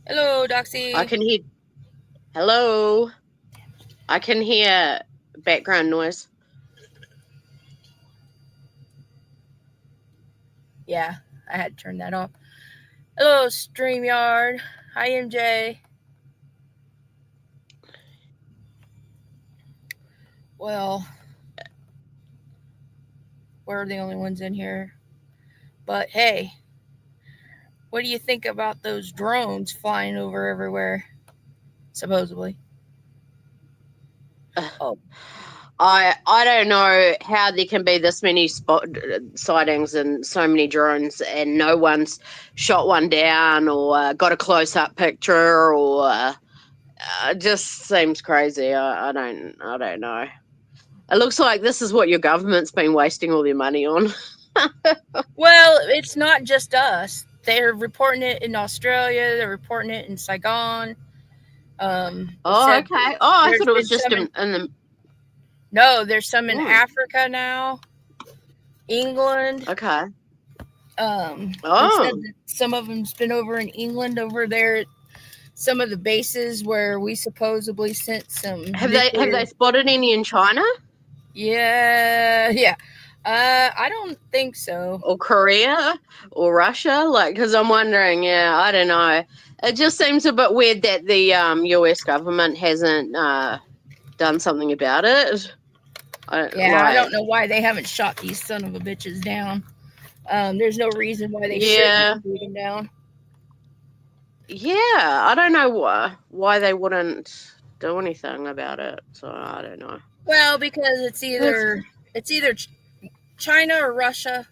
Hello, Doxy. I can hear. Hello. I can hear background noise. Yeah, I had to turn that off. Hello, StreamYard. Hi, MJ. Well, we're the only ones in here. But hey, what do you think about those drones flying over everywhere? Supposedly. Oh, I don't know how there can be this many sightings and so many drones and no one's shot one down or got a close-up picture or it just seems crazy. I don't know. It looks like this is what your government's been wasting all their money on. well, it's not just us. They're reporting it in Australia. They're reporting it in Saigon. Oh, okay. Oh, I thought it was just in the. No, there's some in Africa now. England. Okay. They said that some of them's been over in England, over there. Some of the bases where we supposedly sent some. Have they spotted any in China? Yeah. I don't think so. Or Korea or Russia, because I'm wondering. Yeah, I don't know. It just seems a bit weird that the US government hasn't done something about it. I don't know why they haven't shot these son of a bitches down. There's no reason why they shouldn't shoot them down. Yeah, I don't know why they wouldn't do anything about it. So I don't know. Well, because it's either China or Russia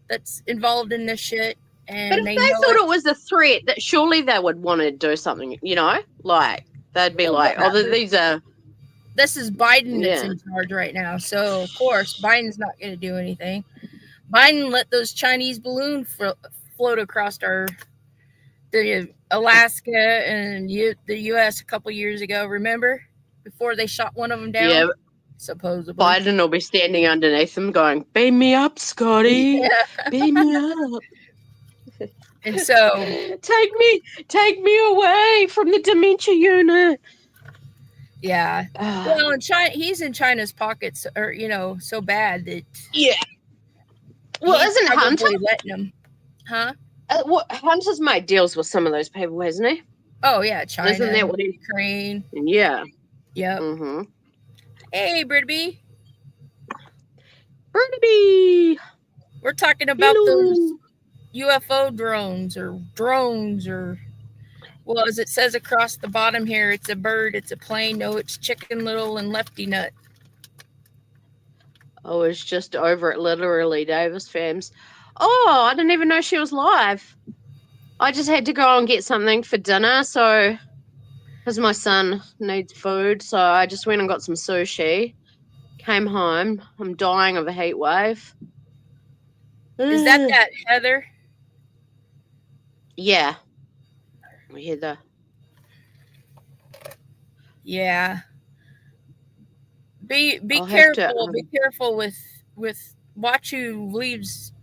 that's involved in this shit. And but if they thought it was a threat, that surely they would want to do something, like they'd be like, these are. This is Biden that's in charge right now. So, of course, Biden's not going to do anything. Biden let those Chinese balloons float across the Alaska and the U.S. a couple years ago. Remember? Before they shot one of them down? Yeah. Supposedly. Biden will be standing underneath them going, beam me up, Scotty. Yeah. Beam me up. And so take me away from the dementia unit. Yeah. Well, in China, he's in China's pockets, or so bad that. Yeah. Well, isn't Hunter letting him? Huh? Hunter's made deals with some of those people, hasn't he? Oh yeah, China. Isn't that what Ukraine? Yeah. Yep. Mm-hmm. Hey, Brittany. Brittany. We're talking about those UFO drones, or well, as it says across the bottom here, it's a bird, it's a plane. No, it's Chicken Little and Lefty Nut. Oh, it's just over at Literally Davis Fams. Oh, I didn't even know she was live. I just had to go and get something for dinner, so because my son needs food, so I just went and got some sushi. Came home. I'm dying of a heat wave. Is that Heather? Yeah. Heather. Yeah. Be careful. Be careful with watch who leaves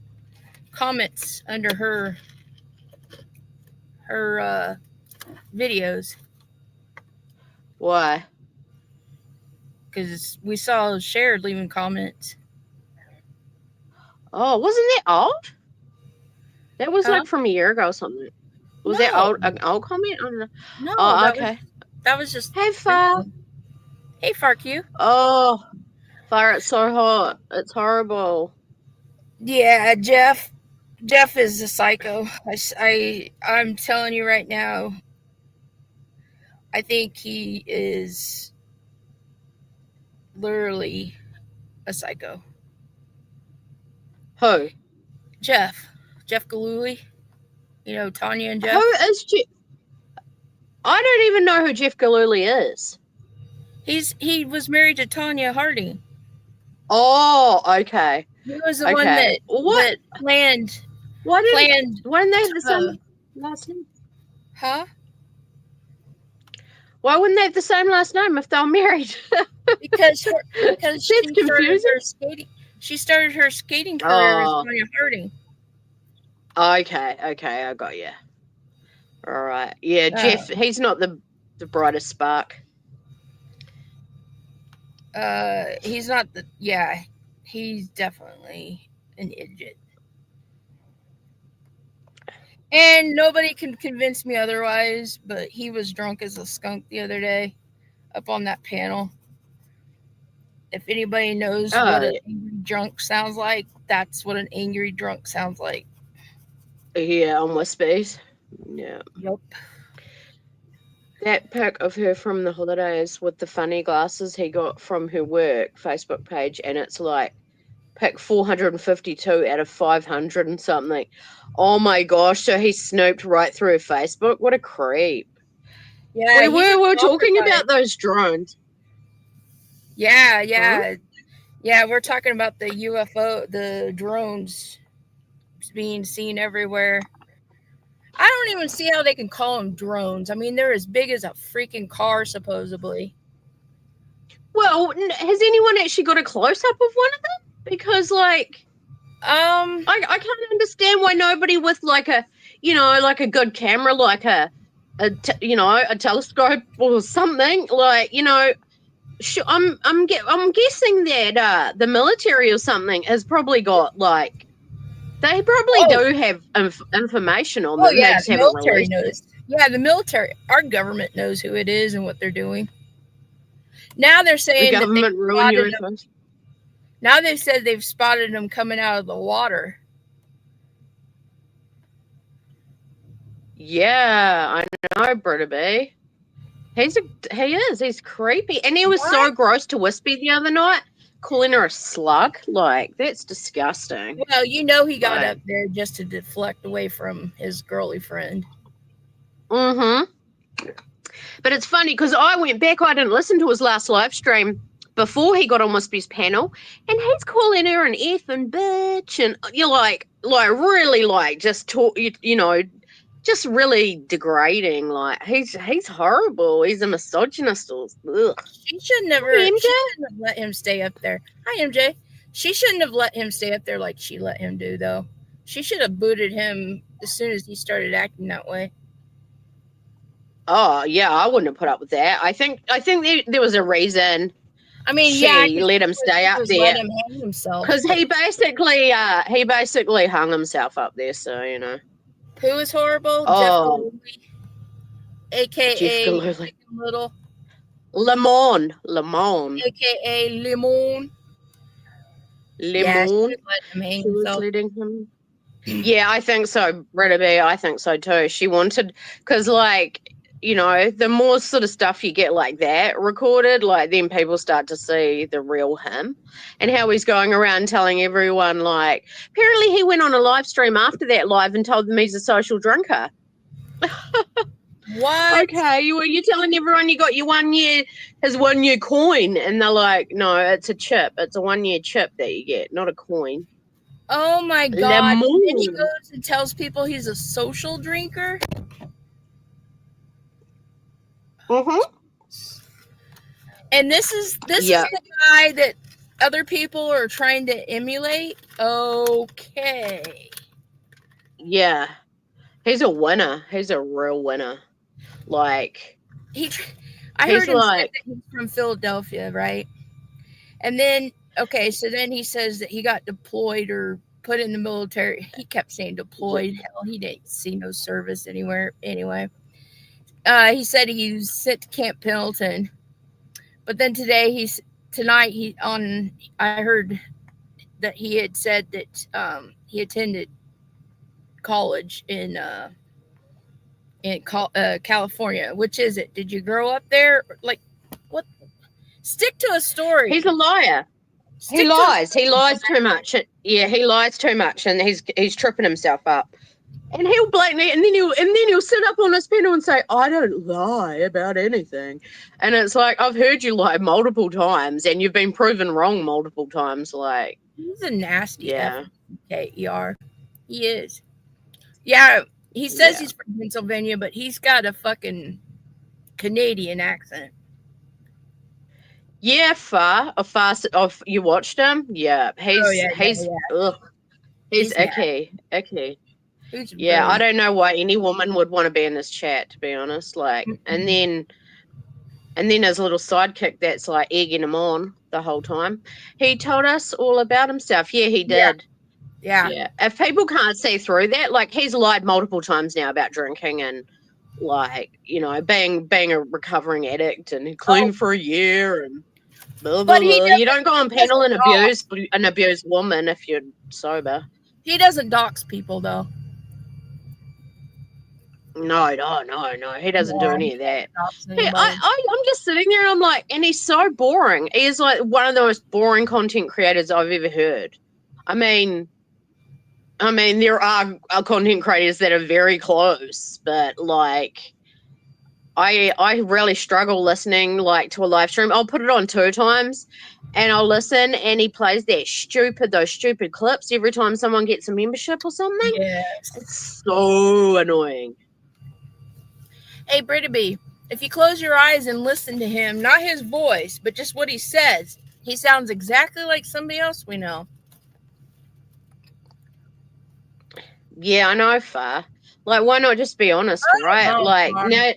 comments under her videos. Why? Because we saw Shared leaving comments. Oh, wasn't that old? That was like from a year ago or something. Was that an old comment? I don't know. No. Oh, okay. That was just. Hey, Far. Hey, FarQ. Oh, Far, it's so hot. It's horrible. Yeah, Jeff is a psycho. I'm telling you right now. I think he is literally a psycho. Who? Jeff Galooly. Tanya and Jeff. Who is Jeff? I don't even know who Jeff Galooly is. He was married to Tanya Harding. Oh, okay. He was the one that planned. Why didn't they have the same last name? Huh? Why wouldn't they have the same last name if they were married? Because she started her skating career as Tanya Harding. Okay, I got you. All right. Yeah, Jeff, he's not the brightest spark. He's not the, yeah, he's definitely an idiot. And nobody can convince me otherwise, but he was drunk as a skunk the other day up on that panel. If anybody knows what an angry drunk sounds like, that's what an angry drunk sounds like. Yeah, on Wispies. Yeah. Yep. That pic of her from the holidays with the funny glasses he got from her work Facebook page, and it's like pick 452 out of 500 and something. Oh my gosh, so he snooped right through her Facebook. What a creep. Yeah, we were talking about those drones. Yeah, we're talking about the UFO, the drones being seen everywhere. I don't even see how they can call them drones. I mean, they're as big as a freaking car, supposedly. Well, has anyone actually got a close-up of one of them? Because, like, I can't understand why nobody with, like, a, you know, like a good camera, like a telescope or something, like, you know, I'm guessing that the military or something has probably got, like, they probably do have information on them. Yeah, they just the haven't military released knows. Yeah, the military, our government knows who it is and what they're doing. Now they're saying the government ruin UFOs. Now they said they've spotted them coming out of the water. Yeah, I know, Britta B. He's creepy. And he was so gross to Wispy the other night, calling her a slug. Like, that's disgusting. Well, you know he got up there just to deflect away from his girly friend. Mm-hmm. But it's funny because I went back, I didn't listen to his last live stream before he got on Wispy's panel, and he's calling her an effing bitch, and you're like really, like, just talk, you know, just really degrading. Like, he's horrible. He's a misogynist. Ugh. She should never have let him stay up there. Hi, MJ. She shouldn't have let him stay up there like she let him do, though. She should have booted him as soon as he started acting that way. Oh yeah, I wouldn't have put up with that. I think there was a reason. I mean, she let him stay up there. Let him hang himself because he basically hung himself up there. So, you know. Who is horrible? Oh, Jeff Galooly, aka Jeff Galooly. Little Lemon, aka Lemon. Yeah, she was letting him. Yeah, I think so, Britta B. I think so too. She wanted, because, like, you know, the more sort of stuff you get like that recorded, like, then people start to see the real him and how he's going around telling everyone, like, apparently he went on a live stream after that live and told them he's a social drinker. What? Okay, you're telling everyone you got your his 1 year coin, and they're like, no, it's a chip. It's a 1 year chip that you get, not a coin. Oh my God. And then he goes and tells people he's a social drinker. Mm-hmm. And this is the guy that other people are trying to emulate. Okay. Yeah. He's a winner. He's a real winner. Like, I heard him say that he's from Philadelphia, right? And then, okay, so then he says that he got deployed or put in the military. He kept saying deployed. Hell, he didn't see no service anywhere. Anyway, he said he was sent to Camp Pendleton, but then I heard that he had said that he attended college in California. Which is it? Did you grow up there? Like, what? Stick to a story. He's a liar. He lies. He lies too much. Yeah, he lies too much, and he's tripping himself up. And he'll blatantly, and then he'll sit up on his panel and say, "I don't lie about anything." And it's like, I've heard you lie multiple times, and you've been proven wrong multiple times. Like, he's a nasty K-E-R. He is. Yeah, he says he's from Pennsylvania, but he's got a fucking Canadian accent. Yeah, you watched him? Yeah, he's icky. Yeah, I don't know why any woman would want to be in this chat, to be honest. Like, and then his little sidekick that's like egging him on the whole time. He told us all about himself. Yeah, he did. Yeah. If people can't see through that, like, he's lied multiple times now about drinking and, like, you know, being a recovering addict and clean for a year and blah, blah, blah. You don't go on penal and abuse an abused woman if you're sober. He doesn't dox people, though. No. He doesn't do any of that. I'm just sitting there and I'm like, and he's so boring. He is like one of the most boring content creators I've ever heard. I mean, there are content creators that are very close, but like, I really struggle listening like to a live stream. I'll put it on 2 times and I'll listen, and he plays those stupid clips every time someone gets a membership or something. Yes. It's so annoying. Hey, Brittany, if you close your eyes and listen to him, not his voice, but just what he says, he sounds exactly like somebody else we know. Yeah, I know, Far. Like, why not just be honest, right? Like, no.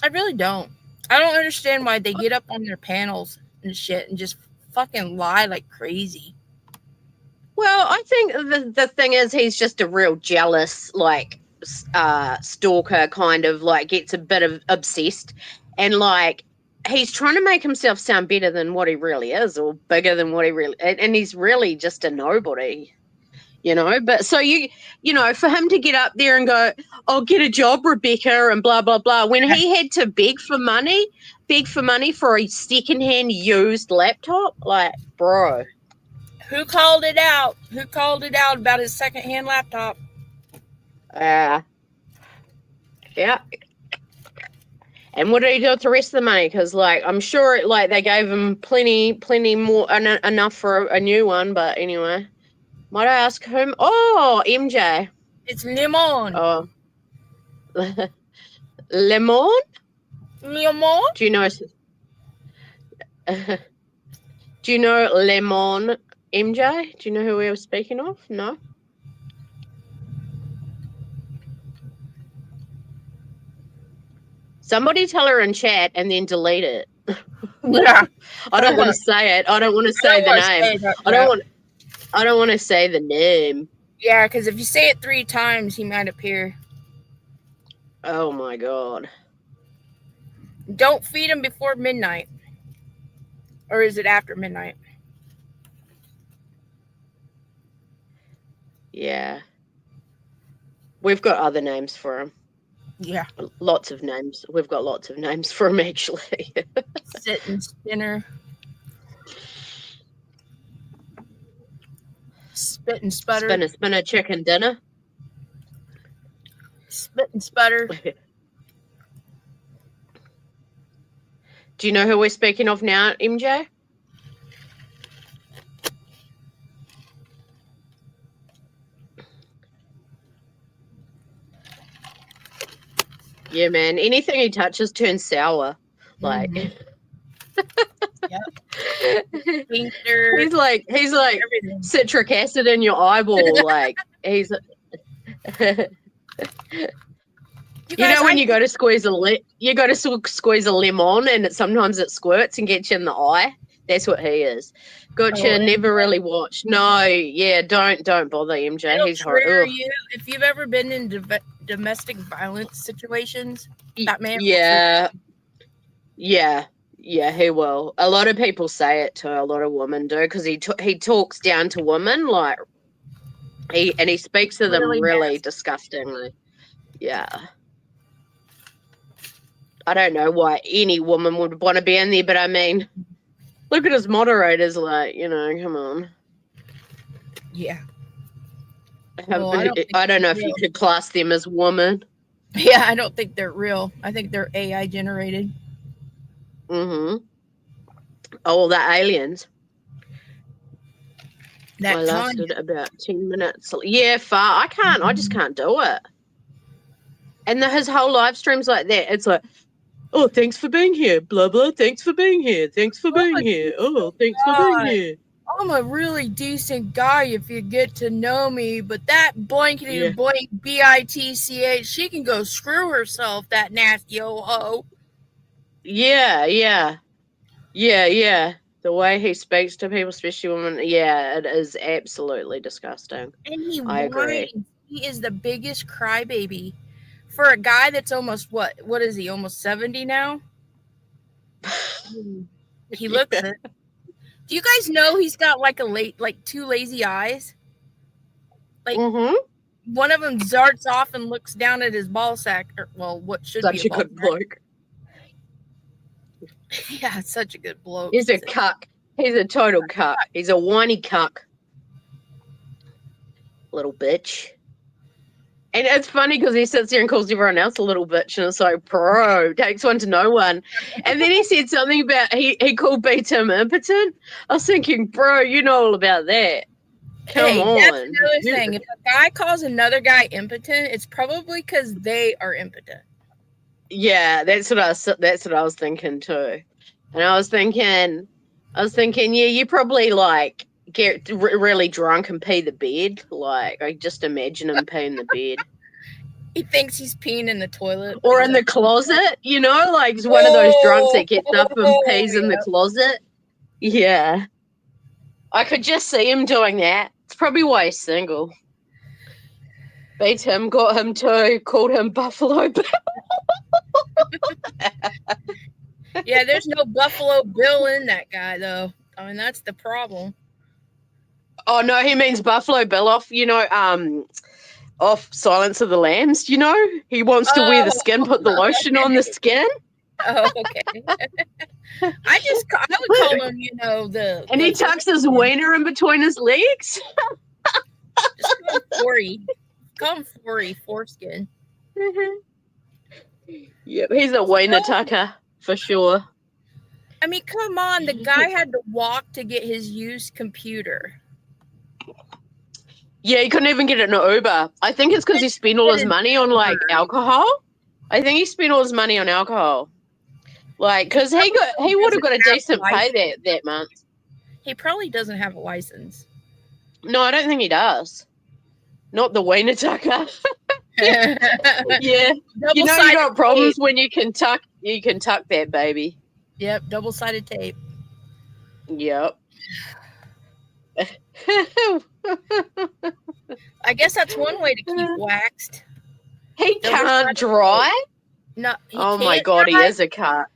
I really don't. I don't understand why they get up on their panels and shit and just fucking lie like crazy. Well, I think the thing is, he's just a real jealous, like, stalker, kind of, like, gets a bit of obsessed, and like, he's trying to make himself sound better than what he really is, or bigger than what he really, and he's really just a nobody, you know. But so you know, for him to get up there and go, "I'll get a job, Rebecca," and blah blah blah, when he had to beg for money for a secondhand used laptop, like, bro. Who called it out? Who called it out about his secondhand laptop? Yeah. And what did he do with the rest of the money? Because, like, I'm sure, like, they gave him plenty more, enough for a new one. But anyway, might I ask whom? Oh, MJ. It's Lemon. Oh, Lemon. Lemon. Do you know? Do you know Lemon, MJ? Do you know who we were speaking of? No. Somebody tell her in chat and then delete it. Yeah. I don't want to say it. I don't want to say the name. I don't want to say the name. Yeah, because if you say it 3 times, he might appear. Oh my god. Don't feed him before midnight. Or is it after midnight? Yeah. We've got other names for him. Yeah. Lots of names. We've got lots of names for him, actually. Sitting spinner. Spit and sputter. Spinner, chicken dinner. Spit and sputter. Do you know who we're speaking of now, MJ? Yeah, man. Anything he touches turns sour. Like, He's like everything. Citric acid in your eyeball. Like, he's. You know when you go to squeeze a lemon and sometimes it squirts and gets you in the eye. That's what he is. Gotcha. Never really watched. No, yeah, don't bother MJ. He's horrible. If you've ever been in domestic violence situations, that man. Yeah, he will. A lot of people say it to a lot of women do, because he talks down to women, like he speaks to them really disgustingly. Yeah. I don't know why any woman would want to be in there, but I mean, look at his moderators, like, you know, come on. Yeah. Well, I don't know if you could class them as women. Yeah, I don't think they're real. I think they're AI generated. Mm-hmm. Oh, the aliens. I lasted about 10 minutes. Yeah, far. I can't. I just can't do it. And his whole live stream's like that. It's like, oh, thanks for being here. Blah, blah. Thanks for being here. Thanks for being here. Oh, thanks for being here. I'm a really decent guy if you get to know me, but that blankety Yeah. blank bitch, she can go screw herself, that nasty old hoe. Yeah. The way he speaks to people, especially women, yeah, it is absolutely disgusting. And he I agree. whines. He is the biggest crybaby. For a guy that's almost what is he, almost 70 now? He looks Yeah. it. Do you guys know he's got like two lazy eyes? Like one of them zarts off and looks down at his ball sack, or well, what should Such be a a ball good bloke. sack. Yeah, such a good bloke. He's a cuck. He's a total cuck. He's a whiny cuck. Little bitch. And it's funny because he sits there and calls everyone else a little bitch, and it's like, bro, takes one to know one. And then he said something about he called B Tim impotent. I was thinking, bro, you know all about that. Come on. That's another thing. If a guy calls another guy impotent, it's probably because they are impotent. Yeah, that's what I was thinking too. And I was thinking, yeah, you probably like get really drunk and pee the bed. Like, I just imagine him peeing the bed. He thinks he's peeing in the toilet. Or in the closet, you know, like he's one of those drunks that gets up and pees in the closet. Yeah. I could just see him doing that. It's probably why he's single. Beat him, got him too, called him Buffalo Bill. Yeah, there's no Buffalo Bill in that guy, though. I mean, that's the problem. Oh, no, he means Buffalo Bill off, off Silence of the Lambs, you know? He wants to wear the skin, put the lotion on the skin. Oh, okay. I would call him, And he tucks his wiener in between his legs. Just call him Forey. Call him Forey, foreskin. Yep, he's a wiener tucker for sure. I mean, come on. The guy had to walk to get his used computer. Yeah, he couldn't even get it in an Uber. I think it's because he spent all his money on, like, alcohol. I think he spent all his money on alcohol. Like, because he would have got a decent pay that month. He probably doesn't have a license. No, I don't think he does. Not the wiener tucker. Yeah. You got problems tape. When you can tuck that baby. Yep, double-sided tape. Yep. I guess that's one way to keep waxed. He can't drive? No. Oh my god, drive? He is a cut.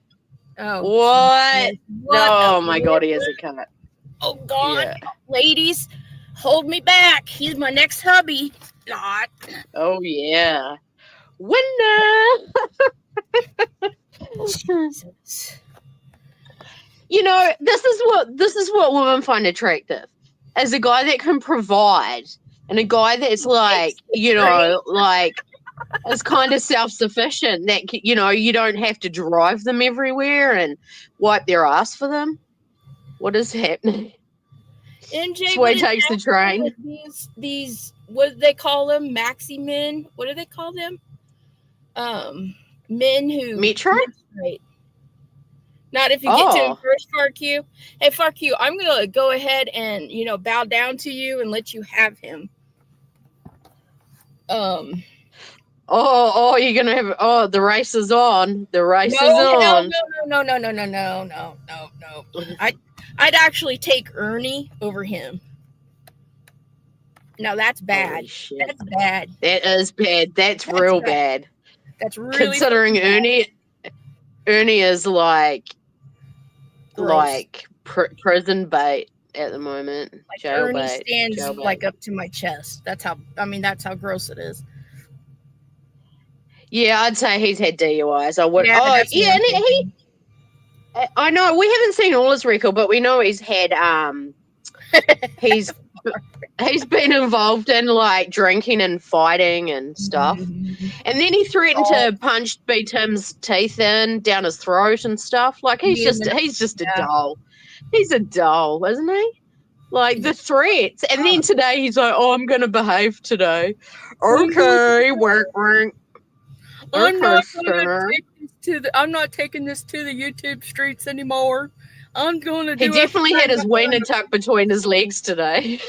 Oh. What? Oh my god, he is a cut. Oh god. Yeah. Ladies, hold me back. He's my next hubby. God. Oh yeah. Winner. Jesus. This is what women find attractive. As a guy that can provide and a guy that's like, like is kind of self-sufficient, that, you don't have to drive them everywhere and wipe their ass for them. What is happening? NJ Sway takes the train. These what do they call them? Maxi men? What do they call them? Men who Metro? Menstruate. Not if you get to him first, FarQ. Hey, FarQ, I'm going to go ahead and, bow down to you and let you have him. You're going to have, the race is on. The race is on. No. I'd actually take Ernie over him. No, that's bad. That's bad. That is bad. That's real bad. That's really considering bad. Ernie is like prison bait at the moment. Like jail Ernie bait. Stands like up to my chest. That's how gross it is. Yeah, I'd say he's had DUIs. I would. Yeah, and I know we haven't seen all his record, but we know he's had he's been involved in like drinking and fighting and stuff. Mm-hmm. And then he threatened to punch B Tim's teeth down his throat and stuff. Like he's just a doll. He's a doll, isn't he? Like the threats. And then today he's like, "Oh, I'm gonna behave today." Okay, work. I'm not taking this to the YouTube streets anymore. I'm going to do He definitely had his wiener tucked between his legs today.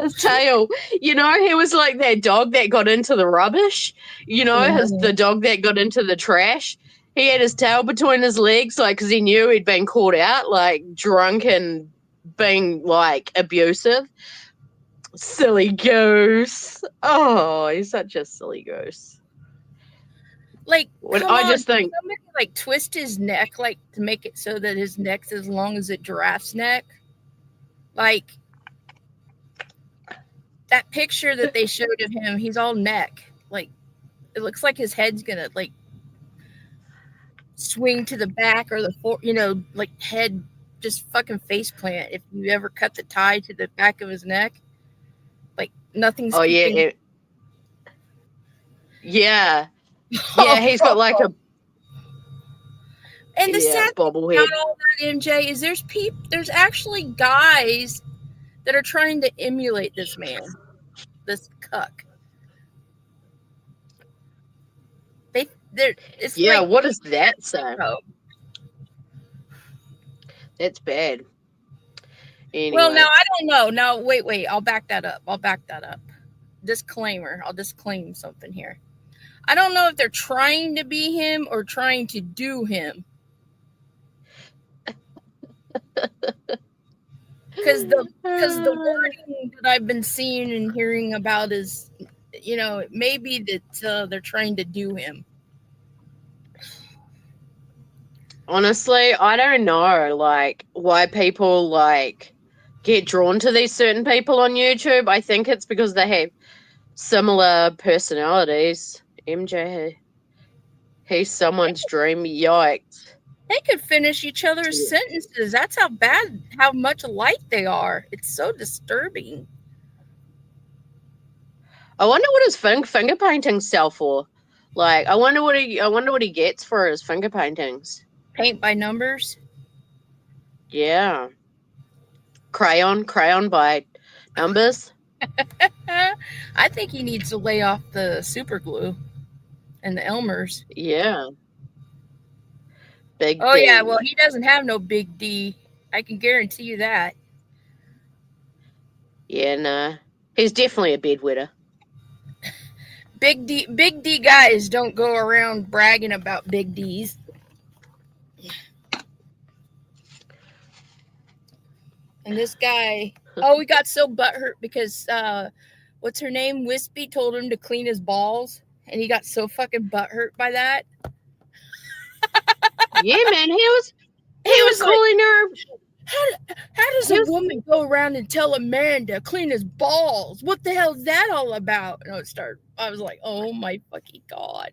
His tail. You know, he was like that dog that got into the rubbish. You know, the dog that got into the trash. He had his tail between his legs, like, because he knew he'd been caught out, like, drunk and being, like, abusive. Silly goose. Oh, he's such a silly goose. Like, I just think, somebody, like, twist his neck, like, to make it so that his neck's as long as a giraffe's neck. Like, that picture that they showed of him, he's all neck. Like, it looks like his head's gonna, like, swing to the back or like, head just fucking face plant. If you ever cut the tie to the back of his neck, like, nothing's keeping... Yeah, he's got like a... And the sad thing bobblehead. about all that, MJ, is there's actually guys that are trying to emulate this man, this cuck. What does that say? That's bad. Anyway. Well, now I don't know. Now, wait. I'll back that up. Disclaimer. I'll disclaim something here. I don't know if they're trying to be him or trying to do him. Because the wording that I've been seeing and hearing about is, it may be that they're trying to do him. Honestly, I don't know, like, why people, like, get drawn to these certain people on YouTube. I think it's because they have similar personalities. MJ, he's someone's dream. Yikes. They could finish each other's sentences. That's how much alike they are. It's so disturbing. I wonder what his finger paintings sell for. Like, I wonder what he gets for his finger paintings. Paint by numbers? Yeah. Crayon by numbers. I think he needs to lay off the super glue and the Elmers. Yeah. Big D. Yeah, well, he doesn't have no big D. I can guarantee you that. Yeah, nah. He's definitely a bedwetter. Big D guys don't go around bragging about big D's. And this guy, we got so butthurt because what's her name? Wispy told him to clean his balls, and he got so fucking butthurt by that. Yeah, man, he was calling her. How does a woman go around and tell a man to clean his balls? What the hell is that all about? And I was like, oh my fucking God.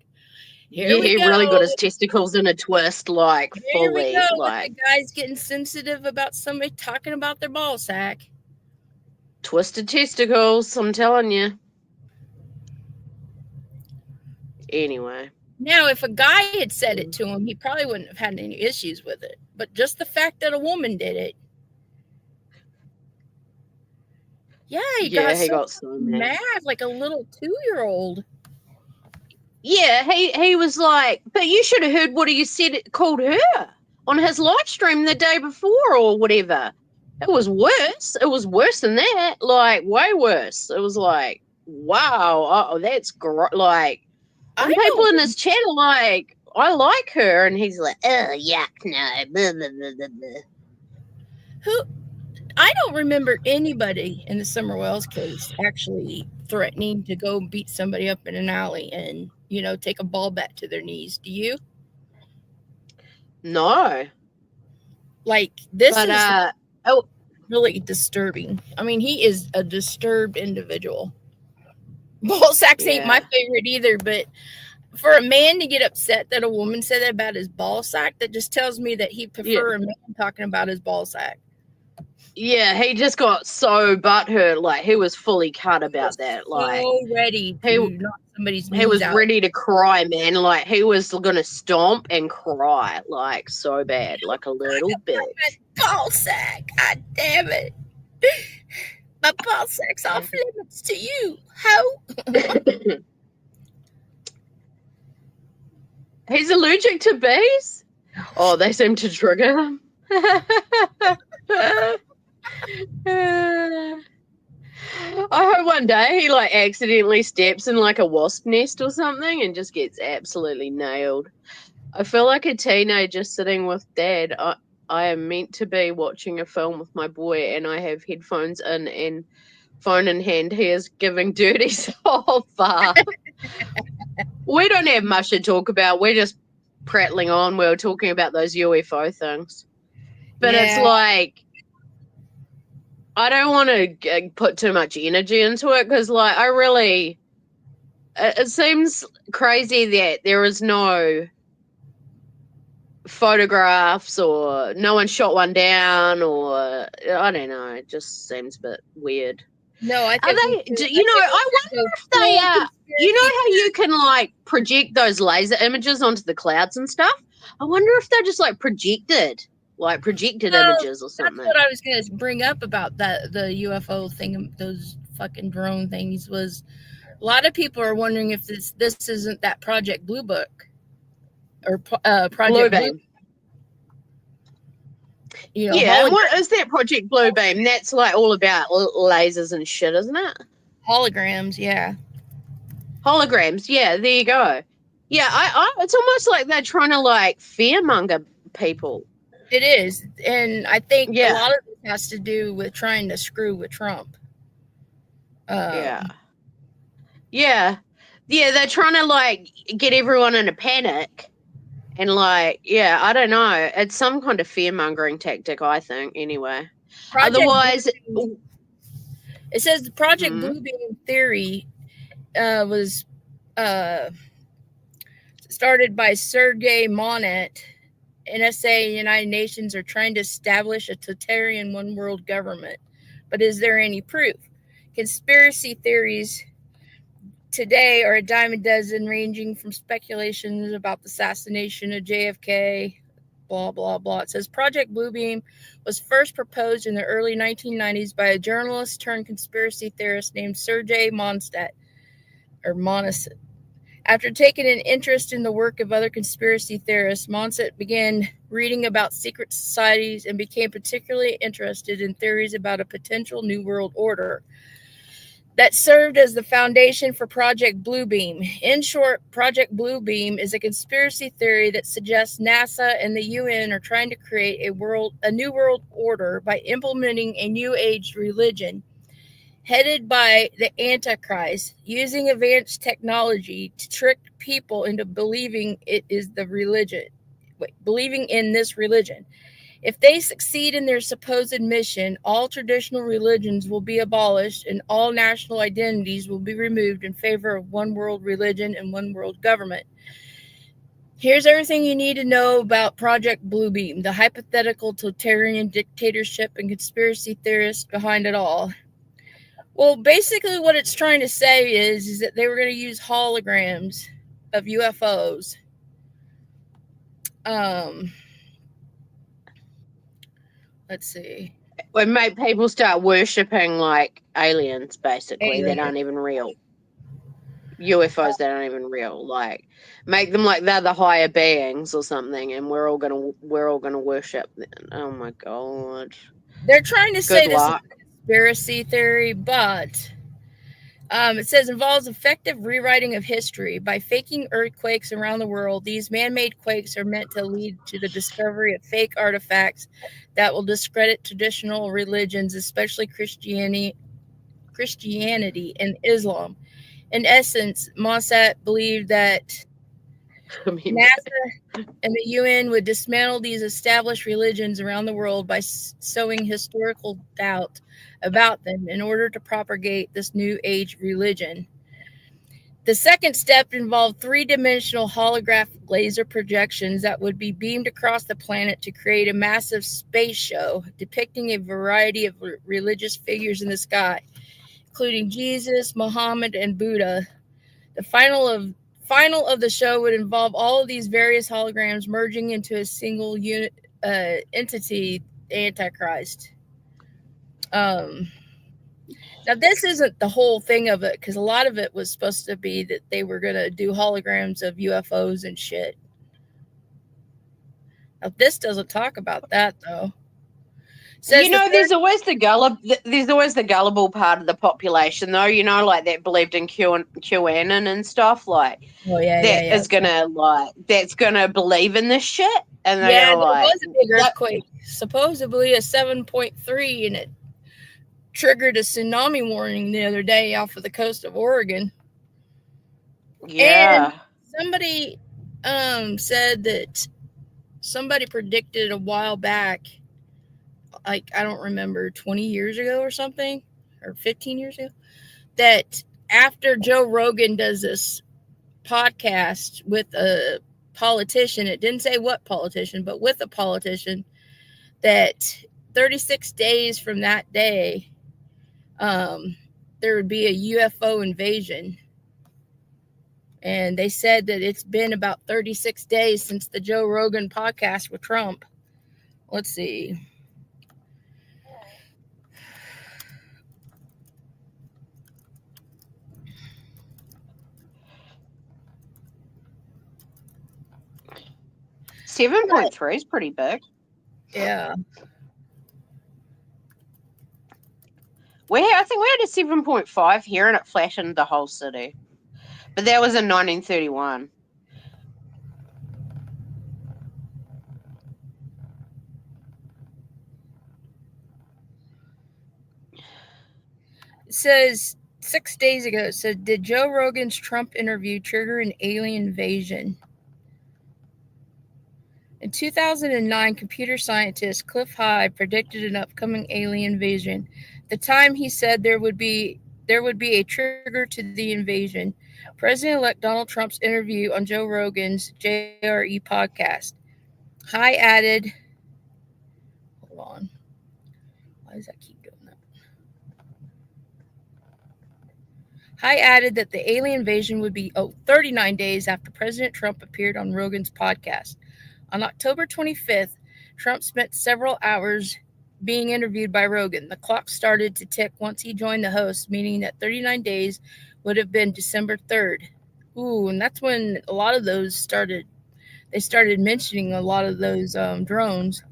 He really got his testicles in a twist, like, fully. Here we go. Like, the guy's getting sensitive about somebody talking about their ball sack. Twisted testicles, I'm telling you. Anyway. Now, if a guy had said it to him, he probably wouldn't have had any issues with it. But just the fact that a woman did it. Yeah, he got so mad, like a little 2-year-old. Yeah, he was like, but you should have heard what he said called her on his live stream the day before or whatever. It was worse. It was worse than that. Like, way worse. It was like, wow, that's great. Like, and people in this channel, like, I like her. And he's like, oh, yuck, no. Blah, blah, blah, blah. I don't remember anybody in the Summer Wells case actually threatening to go beat somebody up in an alley and, take a ball bat to their knees. Do you? No. Like, this is really disturbing. I mean, he is a disturbed individual. Ball sacks ain't my favorite either, but for a man to get upset that a woman said that about his ball sack, that just tells me that he prefer a man talking about his ball sack. Yeah, he just got so butthurt, like he was fully cut about that. Like, so ready to knock somebody's knees out. He was ready to cry, man. Like, he was gonna stomp and cry, like, so bad, like a little bitch. Ball sack, god damn it! My ball sack's off limits to you, ho. He's allergic to bees. Oh, they seem to trigger them. I hope one day he like accidentally steps in like a wasp nest or something and just gets absolutely nailed. I feel like a teenager sitting with dad. I am meant to be watching a film with my boy, and I have headphones in and phone in hand. He is giving dirty so far. We don't have much to talk about. We're just prattling on. We were talking about those UFO things. But it's like, I don't want to put too much energy into it because, like, I really, it seems crazy that there is no photographs or no one shot one down, or I don't know. It just seems a bit weird. No, I Are think they? I wonder if they are. You know how you can like project those laser images onto the clouds and stuff? I wonder if they're just like projected images or something. That's what I was going to bring up about the UFO thing, those fucking drone things. Was a lot of people are wondering if this isn't that Project Blue Book or Project Blue. You know, yeah, what is that Project Bluebeam? That's like all about lasers and shit, isn't it? Holograms, yeah. Holograms, yeah, there you go. Yeah, it's almost like they're trying to like fearmonger people. It is, and I think a lot of it has to do with trying to screw with Trump. Yeah, they're trying to like get everyone in a panic, and like, yeah, I don't know. It's some kind of fear-mongering tactic, I think. Anyway, otherwise, it says the Project Bluebeam theory was started by Sergei Monet. NSA and United Nations are trying to establish a totalitarian one-world government. But is there any proof? Conspiracy theories today are a dime a dozen, ranging from speculations about the assassination of JFK, blah, blah, blah. It says Project Bluebeam was first proposed in the early 1990s by a journalist turned conspiracy theorist named Sergei Monset. After taking an interest in the work of other conspiracy theorists, Monset began reading about secret societies and became particularly interested in theories about a potential New World Order that served as the foundation for Project Bluebeam. In short, Project Bluebeam is a conspiracy theory that suggests NASA and the UN are trying to create a New World Order by implementing a New Age religion headed by the Antichrist, using advanced technology to trick people into believing in this religion. If they succeed in their supposed mission, all traditional religions will be abolished and all national identities will be removed in favor of one world religion and one world government. Here's everything you need to know about Project Bluebeam, the hypothetical totalitarian dictatorship and conspiracy theorists behind it all. Well, basically what it's trying to say is that they were going to use holograms of UFOs. Let's see. Would make people start worshipping like aliens, basically, that aren't even real. UFOs that aren't even real. Like, make them like they're the higher beings or something, and we're all gonna worship them. Oh my god. They're trying to say this is a conspiracy theory, but it says involves effective rewriting of history. By faking earthquakes around the world, these man-made quakes are meant to lead to the discovery of fake artifacts that will discredit traditional religions, especially Christianity and Islam. In essence, Mossad believed that NASA and the UN would dismantle these established religions around the world by sowing historical doubt about them in order to propagate this new age religion. The second step involved three-dimensional holographic laser projections that would be beamed across the planet to create a massive space show depicting a variety of religious figures in the sky, including Jesus, Muhammad, and Buddha. The final of the show would involve all of these various holograms merging into a single entity, Antichrist. Now, this isn't the whole thing of it, because a lot of it was supposed to be that they were going to do holograms of UFOs and shit. This doesn't talk about that though. Says there's always the gullible part of the population, though. Like that believed in QAnon and stuff. Like, that's gonna believe in this shit, and they're there gonna was a big earthquake, supposedly a 7.3, and it triggered a tsunami warning the other day off of the coast of Oregon. Yeah. And somebody said that somebody predicted a while back, like I don't remember, 20 years ago or something, or 15 years ago, that after Joe Rogan does this podcast with a politician, it didn't say what politician, but with a politician, that 36 days from that day, there would be a UFO invasion. And they said that it's been about 36 days since the Joe Rogan podcast with Trump. Let's see. $7.3 is pretty big. Yeah. I think we had a 7.5 here, and it flattened the whole city. But that was in 1931. It says 6 days ago, it said, did Joe Rogan's Trump interview trigger an alien invasion? In 2009, computer scientist Cliff High predicted an upcoming alien invasion. At the time, he said there would be a trigger to the invasion. President-elect Donald Trump's interview on Joe Rogan's JRE podcast. High added, hold on. Why does that keep doing that? High added that the alien invasion would be 39 days after President Trump appeared on Rogan's podcast. On October 25th, Trump spent several hours being interviewed by Rogan. The clock started to tick once he joined the host, meaning that 39 days would have been December 3rd. Ooh, and that's when a lot of those started. They started mentioning a lot of those drones.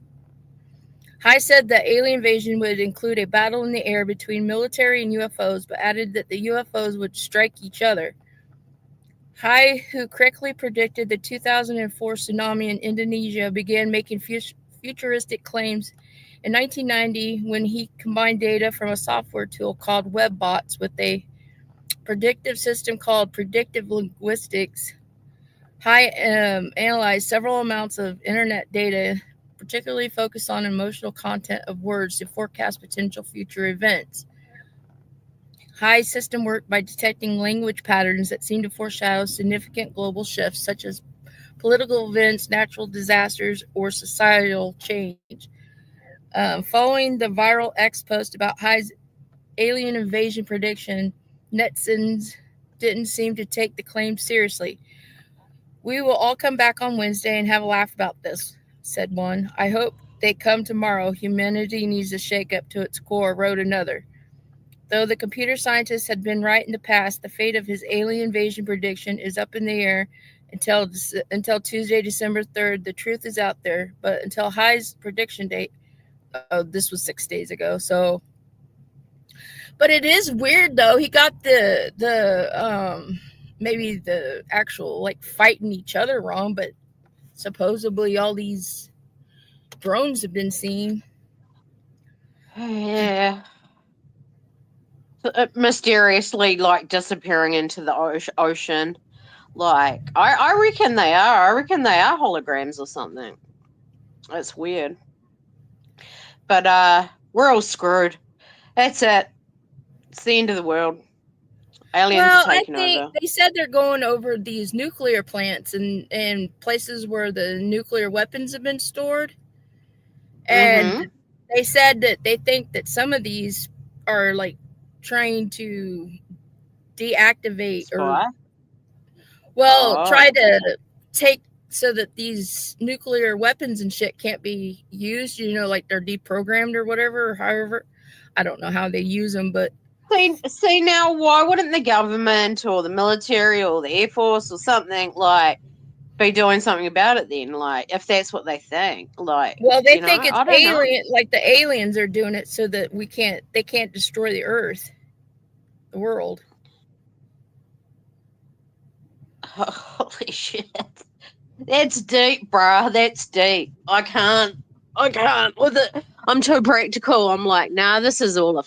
High said that alien invasion would include a battle in the air between military and UFOs, but added that the UFOs would strike each other. High, who correctly predicted the 2004 tsunami in Indonesia, began making futuristic claims in 1990 when he combined data from a software tool called WebBots with a predictive system called predictive linguistics. High analyzed several amounts of internet data, particularly focused on emotional content of words to forecast potential future events. High's system worked by detecting language patterns that seem to foreshadow significant global shifts, such as political events, natural disasters, or societal change. Following the viral X post about High's alien invasion prediction, netizens didn't seem to take the claim seriously. We will all come back on Wednesday and have a laugh about this, said one. I hope they come tomorrow. Humanity needs a shake-up to its core, wrote another. Though the computer scientist had been right in the past, the fate of his alien invasion prediction is up in the air until Tuesday, December 3rd. The truth is out there, but until High's prediction date, this was 6 days ago. So, but it is weird though. He got the maybe the actual like fighting each other wrong, but supposedly all these drones have been seen. Yeah. Mysteriously, like, disappearing into the ocean. Like, I reckon they are. I reckon they are holograms or something. That's weird. But we're all screwed. That's it. It's the end of the world. Aliens are taking over. They said they're going over these nuclear plants and places where the nuclear weapons have been stored. And they said that they think that some of these are like trying to deactivate Spy? try to take so that these nuclear weapons and shit can't be used, like they're deprogrammed or whatever, or however. I don't know how they use them, but see now, why wouldn't the government or the military or the Air Force or something like be doing something about it then, like, if that's what they think. Like, well, they you know, think it's I don't know. alien, like the aliens are doing it so that they can't destroy the earth, the world. Holy shit. That's deep, bruh. That's deep. I can't with it. I'm too practical. I'm like, nah, this is all a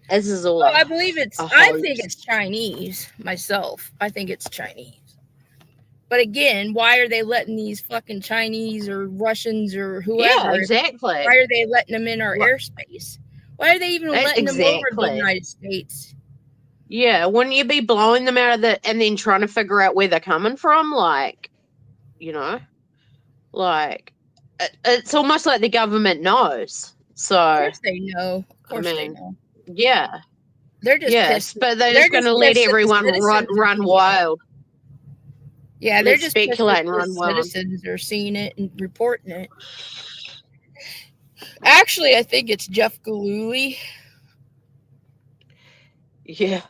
I believe a I hoax. think it's Chinese myself. I think it's Chinese. But again, why are they letting these fucking Chinese or Russians or whoever? Yeah, exactly. Why are they letting them in our airspace? Why are they even letting them over the United States? Yeah, wouldn't you be blowing them out of and then trying to figure out where they're coming from? Like, you know, like it's almost like the government knows. So of course they know. Of course they know. Yeah. They're just pissed. But they're just going to let everyone run wild. Yeah, they're just speculating, run wild. Citizens are seeing it and reporting it. Actually, I think it's Jeff Gillooly. Yeah.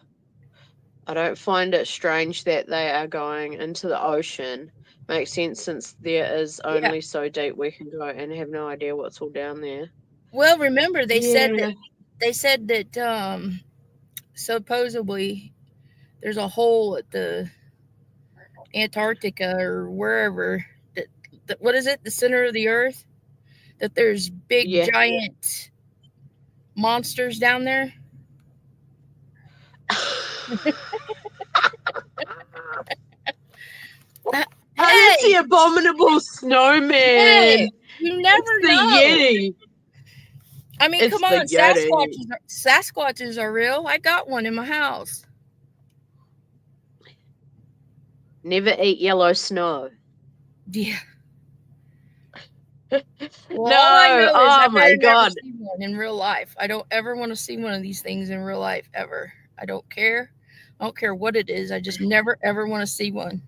I don't find it strange that they are going into the ocean. Makes sense since there is only so deep we can go and have no idea what's all down there. Well, remember they said that supposedly there's a hole at the Antarctica or wherever that what is it, the center of the earth, that there's big giant monsters down there. It's the abominable snowman. Hey, you never know. Yeti. I mean, come on, Sasquatches are real. I got one in my house. Never eat yellow snow. Yeah. Well, oh my God. See one in real life. I don't ever want to see one of these things in real life ever. I don't care. I don't care what it is. I just never ever want to see one.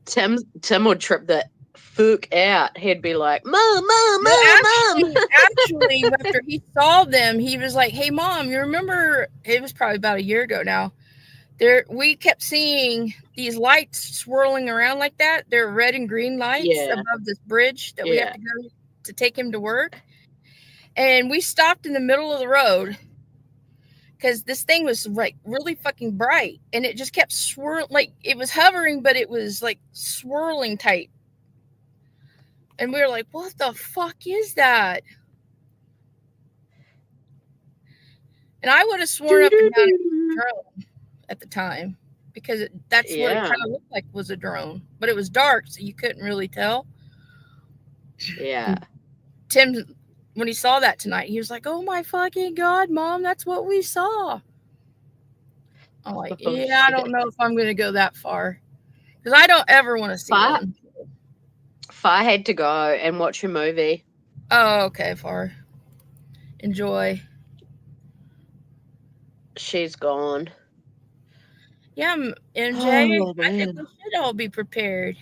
Tim would trip that fuck out. He'd be like, Mom. Actually, after he saw them, he was like, hey, Mom, you remember, it was probably about a year ago now, we kept seeing these lights swirling around like that. They're red and green lights above this bridge that we have to go to take him to work. And we stopped in the middle of the road because this thing was like really fucking bright, and it just kept swirling, like it was hovering, but it was like swirling type. And we were like, what the fuck is that? And I would have sworn up and down it was a drone at the time, because that's what it kind of looked like, was a drone. But it was dark, so you couldn't really tell. Yeah. And Tim, when he saw that tonight, he was like, oh my fucking God, Mom, that's what we saw. I'm like, I don't know if I'm going to go that far, because I don't ever want to see one. Far had to go and watch a movie. Oh, okay, Far. Enjoy. She's gone. Yeah, MJ, I think we should all be prepared.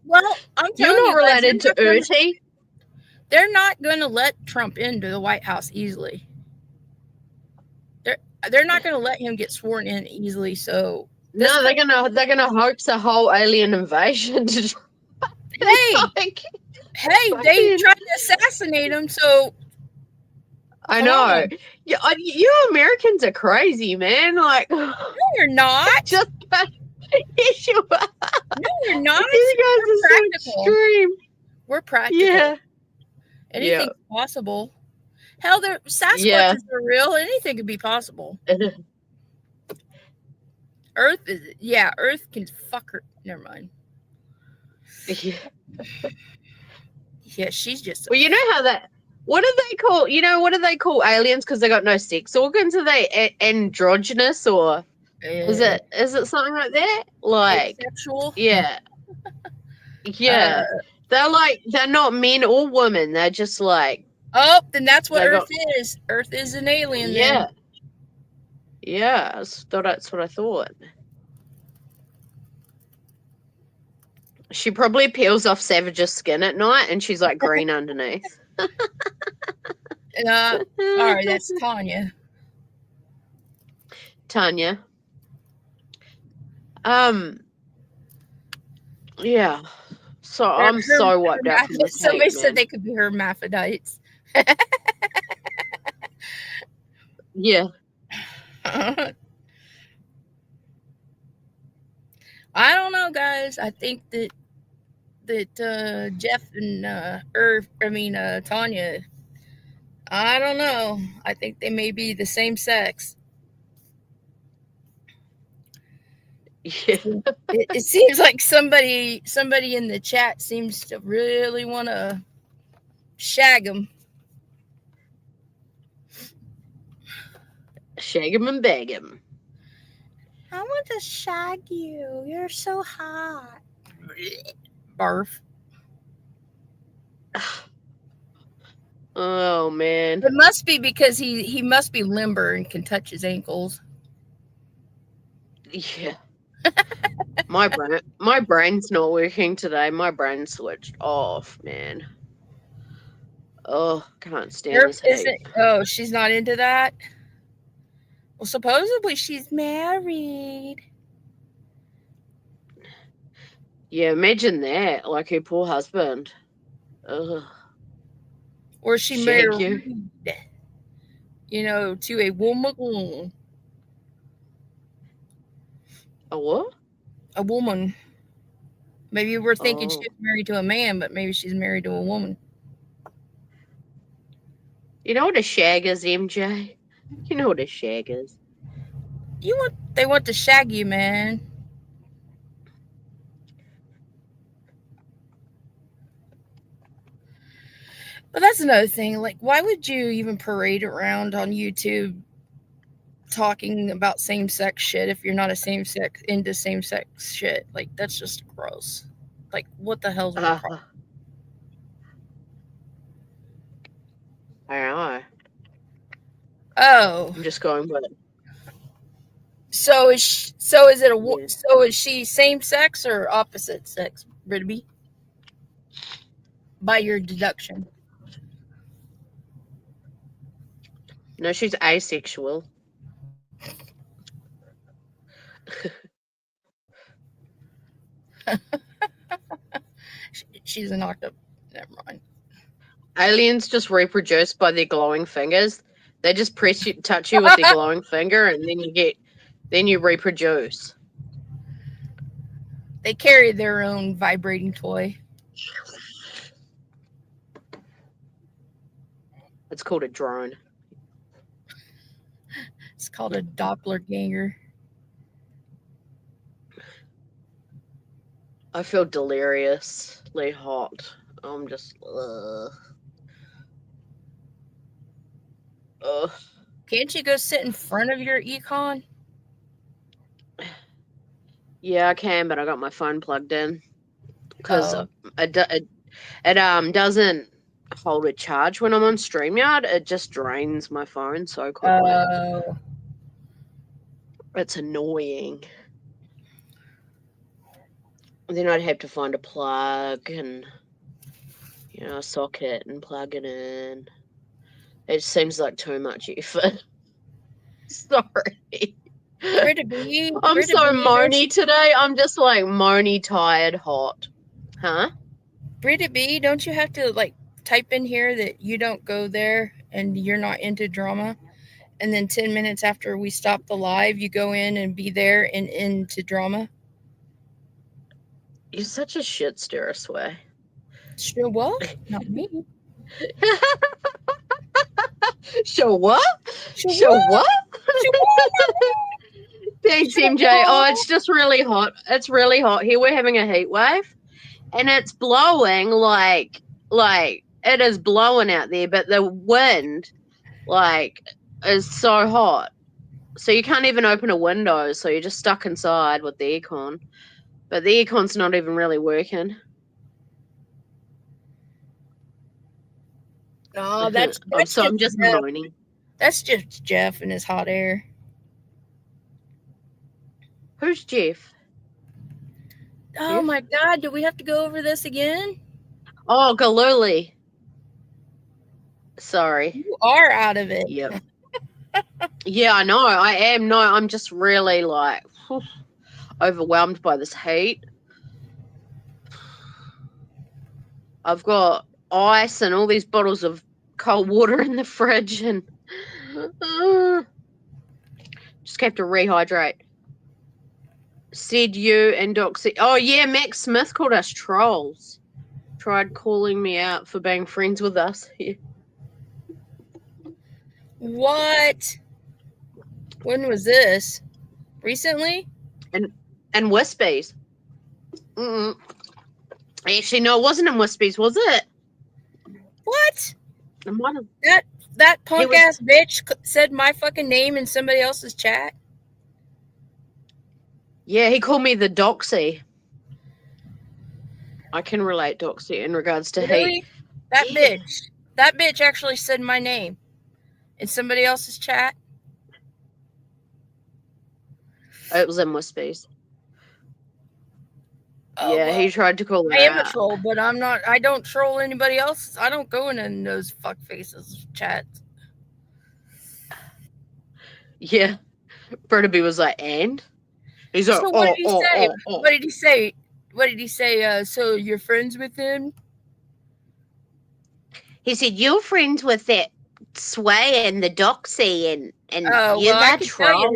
Well, I'm telling you, you're not related to Urti. They're not going to let Trump into the White House easily. They're not going to let him get sworn in easily. So no, they're gonna hoax a whole alien invasion. Hey, they tried to assassinate him. So I know. You Americans are crazy, man. Like, no, you're not. Yes, you are. No, you're not. You guys are so extreme. We're practical. Yeah. Anything's possible. Hell, the Sasquatches are real. Anything could be possible. Earth can fuck her. Never mind. Yeah, she's just. Well, you know how that. What do they call? What do they call aliens? Because they got no sex organs. Are they androgynous, or is it something like that? Like asexual? Yeah. Yeah. They're not men or women. They're just like. Oh, then that's what Earth is. Earth is an alien. Yeah. Then. Yeah, that's what I thought. She probably peels off Savage's skin at night, and she's like green underneath. Sorry, that's Tanya. Tanya. Yeah. So I'm so wiped out from this Somebody hate, said man. they could be hermaphrodites. Yeah. I don't know, guys. I think that Jeff and Tanya. I don't know. I think they may be the same sex. Yeah. It seems like somebody in the chat seems to really want to shag him. Shag him and beg him. I want to shag you. You're so hot. Barf. Oh man. It must be because he must be limber and can touch his ankles. Yeah. My brain's not working today. My brain switched off, man. Oh, can't stand this heat. Oh, she's not into that? Well, supposedly she's married. Yeah, imagine that. Like her poor husband. Ugh. Or she married, to a woman. A what? A woman. Maybe we're thinking she's married to a man, but maybe she's married to a woman. You know what a shag is, MJ? You know what a shag is? They want to shag you, man. But that's another thing. Like, why would you even parade around on YouTube talking about same-sex shit if you're not into same-sex shit? Like, that's just gross. Like, what the hell's your problem? I know. Oh, I'm just going with it. So is she same sex or opposite sex, Brittany? By your deduction. No, she's asexual. She's an octopus. Never mind. Aliens just reproduce by their glowing fingers. They just touch you with their glowing finger, and then you reproduce. They carry their own vibrating toy. It's called a drone. It's called a doppelganger. I feel deliriously hot. I'm just Can't you go sit in front of your econ? Yeah, I can, but I got my phone plugged in because it doesn't hold a charge when I'm on StreamYard. It just drains my phone so quickly. It's annoying. Then I'd have to find a plug and a socket and plug it in. It seems like too much effort. Sorry. I'm so moany today. I'm just like moany, tired, hot. Huh? Britta B, don't you have to like type in here that you don't go there and you're not into drama? And then 10 minutes after we stop the live, you go in and be there and into drama? You're such a shit stirrer, Sway. Sure what? Not me. Sure what? Sure what? Thanks, MJ. Oh, it's just really hot. It's really hot. Here we're having a heat wave. And it's blowing like it is blowing out there, but the wind is so hot. So you can't even open a window, so you're just stuck inside with the aircon. But the aircon's not even really working. No, I'm just moaning. That's just Jeff and his hot air. Who's Jeff? Oh my God, do we have to go over this again? Oh, Galooly. Sorry. You are out of it. Yep. Yeah, I know. I am. No, I'm just really like overwhelmed by this heat. I've got ice and all these bottles of cold water in the fridge, and just have to rehydrate. Said you and Doxy. Oh yeah, Max Smith called us trolls. Tried calling me out for being friends with us. Yeah. What? When was this? Recently? And Wispies. Actually, no, it wasn't in Wispies, was it? What? That punk ass bitch said my fucking name in somebody else's chat. Yeah, he called me the Doxy. I can relate, Doxy, in regards to hate. That bitch actually said my name in somebody else's chat. It was in Wispies. Oh, yeah, well, he tried to call her I am out. a troll, but I'm not. I don't troll anybody else. I don't go in those fuck faces chats. Yeah, Burnaby was like, and he's like, so what did he say? What did he say? What did he say? So you're friends with him? He said you're friends with that Sway and the Doxy, and you're well, that troll.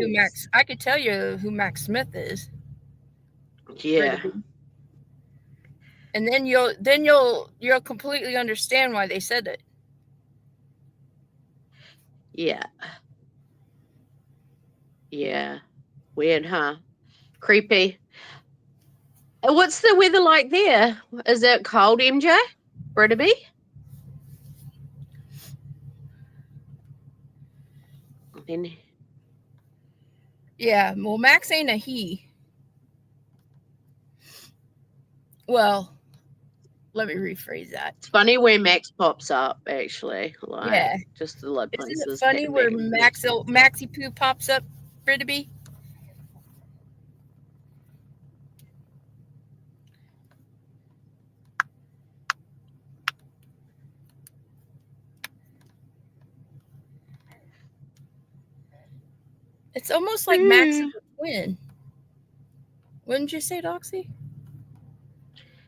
I could tell you who Max Smith is. Yeah. And then you'll completely understand why they said it. Yeah. Yeah. Weird, huh? Creepy. What's the weather like there? Is it cold, MJ? Burnaby? Yeah, well, Max ain't a he. Well, let me rephrase that. It's funny where Max pops up, actually. Like, yeah. Just the little places. Isn't it funny where Maxie Poo pops up, Brittaby? It's almost like Maxie's a twin. Wouldn't you say, Doxy?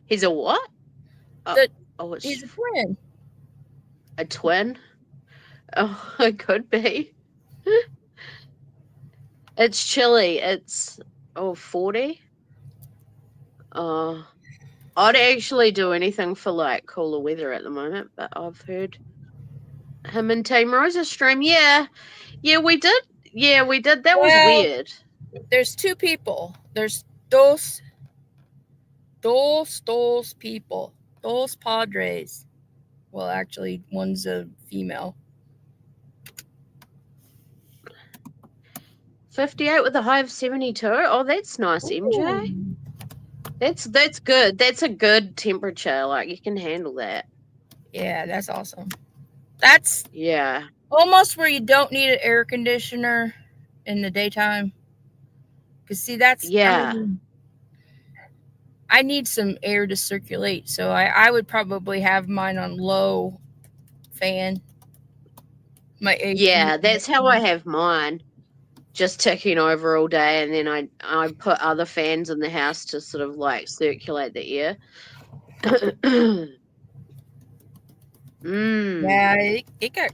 He's a what? He's a twin. A twin? Oh, it could be. It's chilly. It's 40. I'd actually do anything for like cooler weather at the moment, but I've heard him and Team Rosa stream. Yeah, we did. Yeah, we did. That was weird. There's two people. There's dos people. Dos padres. Well, actually, one's a female. 58 with a high of 72. Oh, that's nice, MJ. That's good. That's a good temperature. Like, you can handle that. Yeah, that's awesome. That's yeah, almost where you don't need an air conditioner in the daytime. Because see, that's I need some air to circulate, so I would probably have mine on low fan. My AC. Yeah, that's how I have mine. Just ticking over all day, and then I put other fans in the house to sort of like circulate the air. Yeah, it got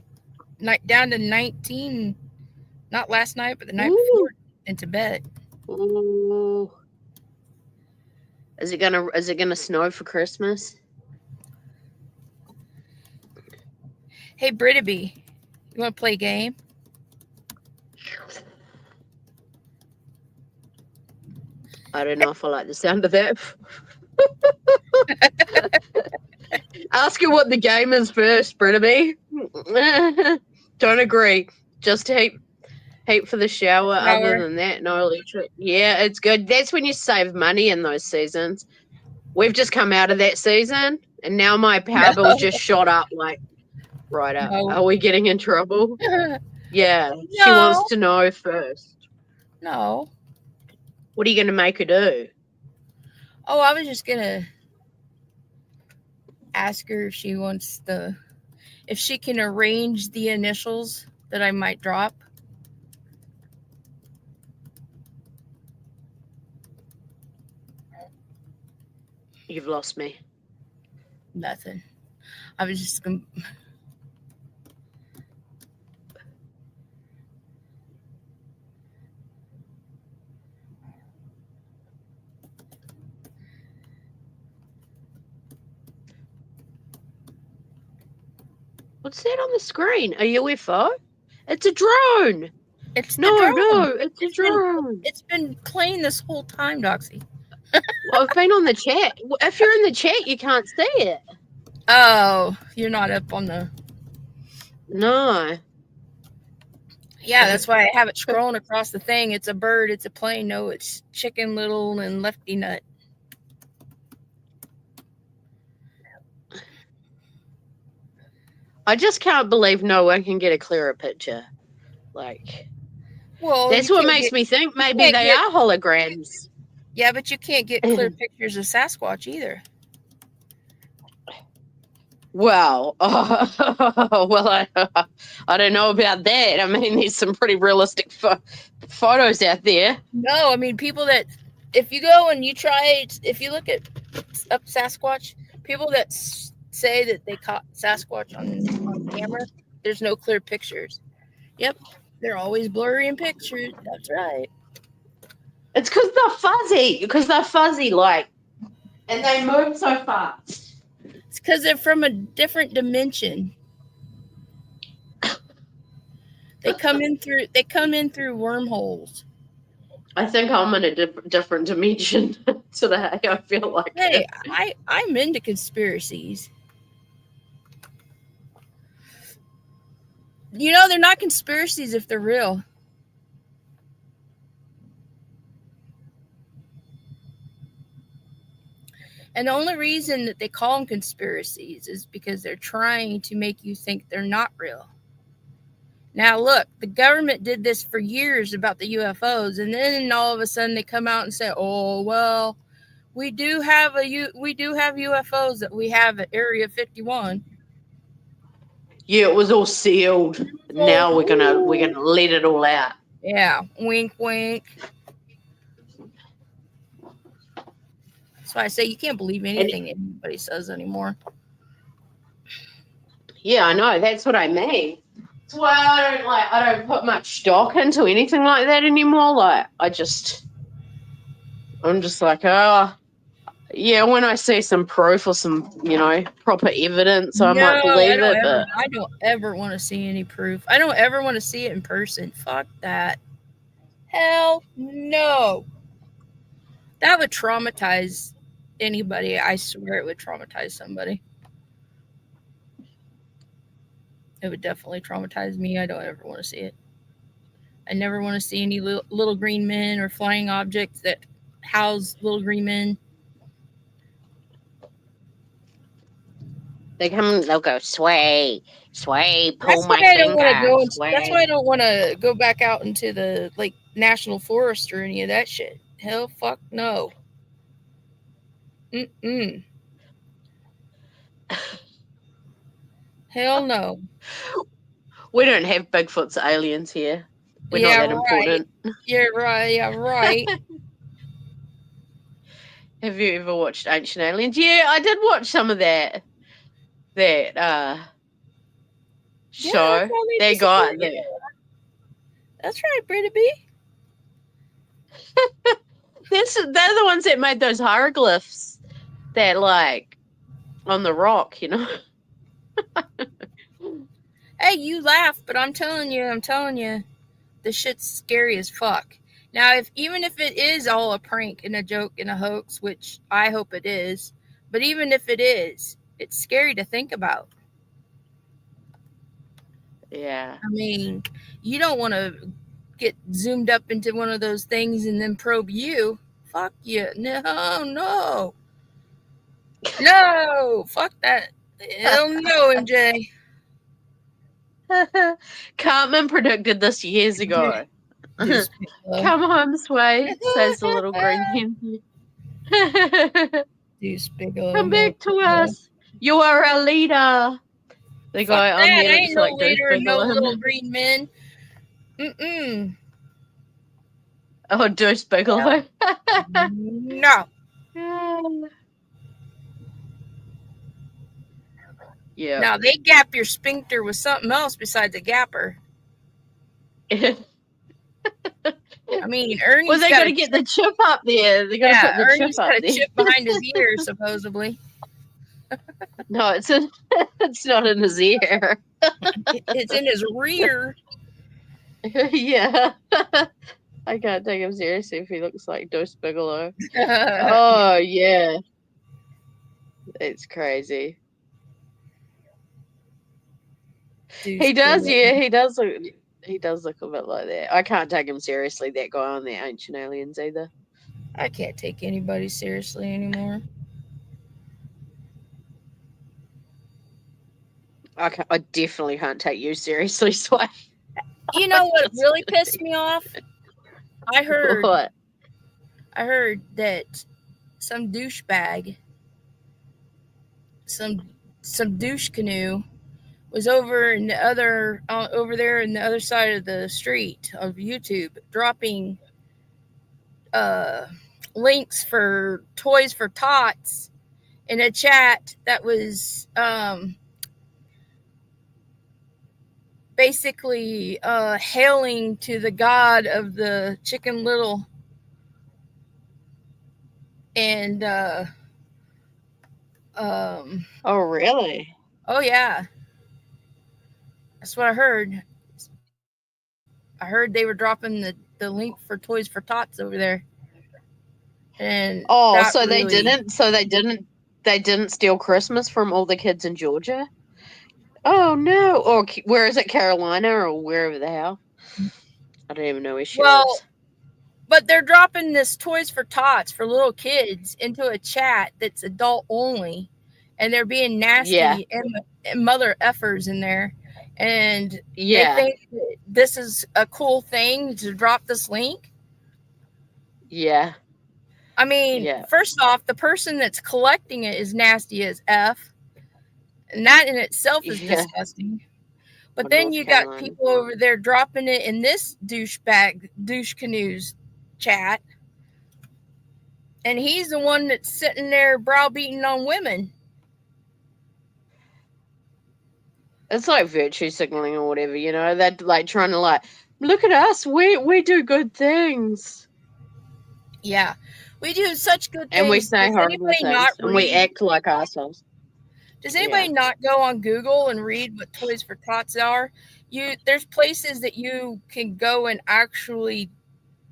down to 19, not last night, but the night before in Tibet. Ooh. Is it gonna snow for Christmas? Hey, Brittaby, you want to play a game? I don't know if I like the sound of that. Ask her what the game is first, Brittaby. Don't agree. Just heat for the shower. Other than that, no electric. Yeah, it's good. That's when you save money in those seasons. We've just come out of that season, and now my power bill's just shot up. Like, right up. No. Are we getting in trouble? Yeah, no. She wants to know first. No. What are you going to make her do? Oh, I was just going to ask her if she if she can arrange the initials that I might drop. You've lost me. Nothing. I was just going to... What's that on the screen? A UFO? It's a drone. It's no, the drone. No, it's a drone. It's been playing this whole time, Doxy. Well, I've been on the chat. If you're in the chat, you can't see it. Oh, you're not up on the... No. Yeah, that's why I have it scrolling across the thing. It's a bird. It's a plane. No, it's Chicken Little and Lefty Nut. I just can't believe no one can get a clearer picture. Like, well, that's what makes me think maybe they are holograms. Yeah, but you can't get clear pictures of Sasquatch either. Well, well, I don't know about that. I mean, there's some pretty realistic photos out there. No, I mean, people that, if you go and you try, if you look at up Sasquatch, people that say that they caught Sasquatch on camera, there's no clear pictures. Yep, they're always blurry in pictures. That's right. It's because they're fuzzy, like, and they move so fast. It's because they're from a different dimension. They come in through wormholes. I think I'm in a different dimension today. I feel like. Hey, I'm into conspiracies. You know, they're not conspiracies if they're real. And the only reason that they call them conspiracies is because they're trying to make you think they're not real. Now, look, the government did this for years about the UFOs, and then all of a sudden they come out and say, "Oh, well, we do have UFOs that we have at Area 51." Yeah, it was all sealed. Now we're gonna let it all out. Yeah, wink, wink. That's why I say you can't believe anything anybody says anymore. Yeah, I know. That's what I mean. That's why I don't put much stock into anything like that anymore. Like, I'm just like, oh, yeah. When I see some proof or some, proper evidence, I might believe it. But I don't ever want to see any proof. I don't ever want to see it in person. Fuck that. Hell no. That would traumatize anybody. I swear it would traumatize somebody. It would definitely traumatize me. I don't ever want to see it. I never want to see any little green men or flying objects that house little green men. they'll go sway, pull that's my finger. That's why I don't want to go back out into the national forest or any of that shit. Hell, fuck no. Hell no. We don't have Bigfoot's aliens here. We're not that important. Yeah, right. Yeah, right. Have you ever watched Ancient Aliens? Yeah, I did watch some of that show. They got there. That's right, Britta B. They're the ones that made those hieroglyphs that on the rock, Hey, you laugh, but I'm telling you, the shit's scary as fuck. Now, even if it is all a prank and a joke and a hoax, which I hope it is, but even if it is, it's scary to think about. Yeah. I mean, you don't want to get zoomed up into one of those things and then probe you. Fuck you. No. No, fuck that. Hell no, MJ. Cartman predicted this years ago. Come home, Sway, says the little green hen. Deuce Bigelow. Come back to us. You are our leader. The guy on here ain't no leader of no little green men. Oh, Deuce Bigelow. No. Yeah. Now they gap your sphincter with something else besides a gapper. I mean, Ernie's well, they got got to get the chip up there. They got to put the Ernie's chip up got a there. chip behind his ear, supposedly. No, it's not in his ear. It's in his rear. Yeah. I can't take him seriously if he looks like Dose Bigelow. Oh, yeah. It's crazy. He does, yeah. He does look a bit like that. I can't take him seriously, that guy on the Ancient Aliens either. I can't take anybody seriously anymore. I definitely can't take you seriously, Sway. You know what really pissed me off? I heard What? that some douchebag, some douche canoe was over there in the other side of the street of YouTube, dropping links for Toys for Tots in a chat that was basically hailing to the god of the Chicken Little, and Oh, really? oh yeah, that's what I heard. I heard they were dropping the link for Toys for Tots over there. And oh, that so really, they didn't steal Christmas from all the kids in Georgia? Oh no. Or where is it, Carolina or wherever the hell? I don't even know where she lives. But they're dropping this Toys for Tots for little kids into a chat that's adult only, and they're being nasty and mother effers in there, and they think that this is a cool thing to drop this link. Yeah. I mean, first off, the person that's collecting it is nasty as F, and that in itself is disgusting. But then you got people over there dropping it in this douche canoes chat, and he's the one that's sitting there browbeating on women. It's like virtue signaling or whatever, you know. They're like trying to like, look at us, we do good things. Yeah, we do such good things. And we say horrible things, and we act like assholes. Does anybody not go on Google and read what Toys for Tots are? There's places that you can go and actually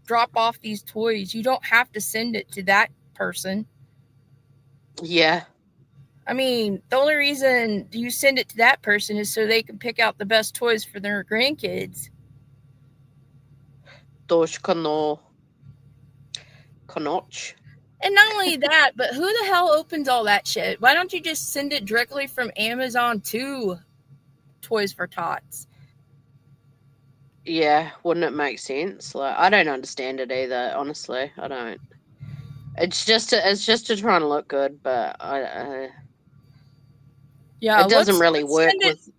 drop off these toys. You don't have to send it to that person. Yeah. I mean, the only reason you send it to that person is so they can pick out the best toys for their grandkids. Doshkanoch. And not only that, but who the hell opens all that shit? Why don't you just send it directly from Amazon to Toys for Tots? Yeah, wouldn't it make sense? Like, I don't understand it either, honestly. I don't. It's just to try and look good, but yeah, it doesn't really work with.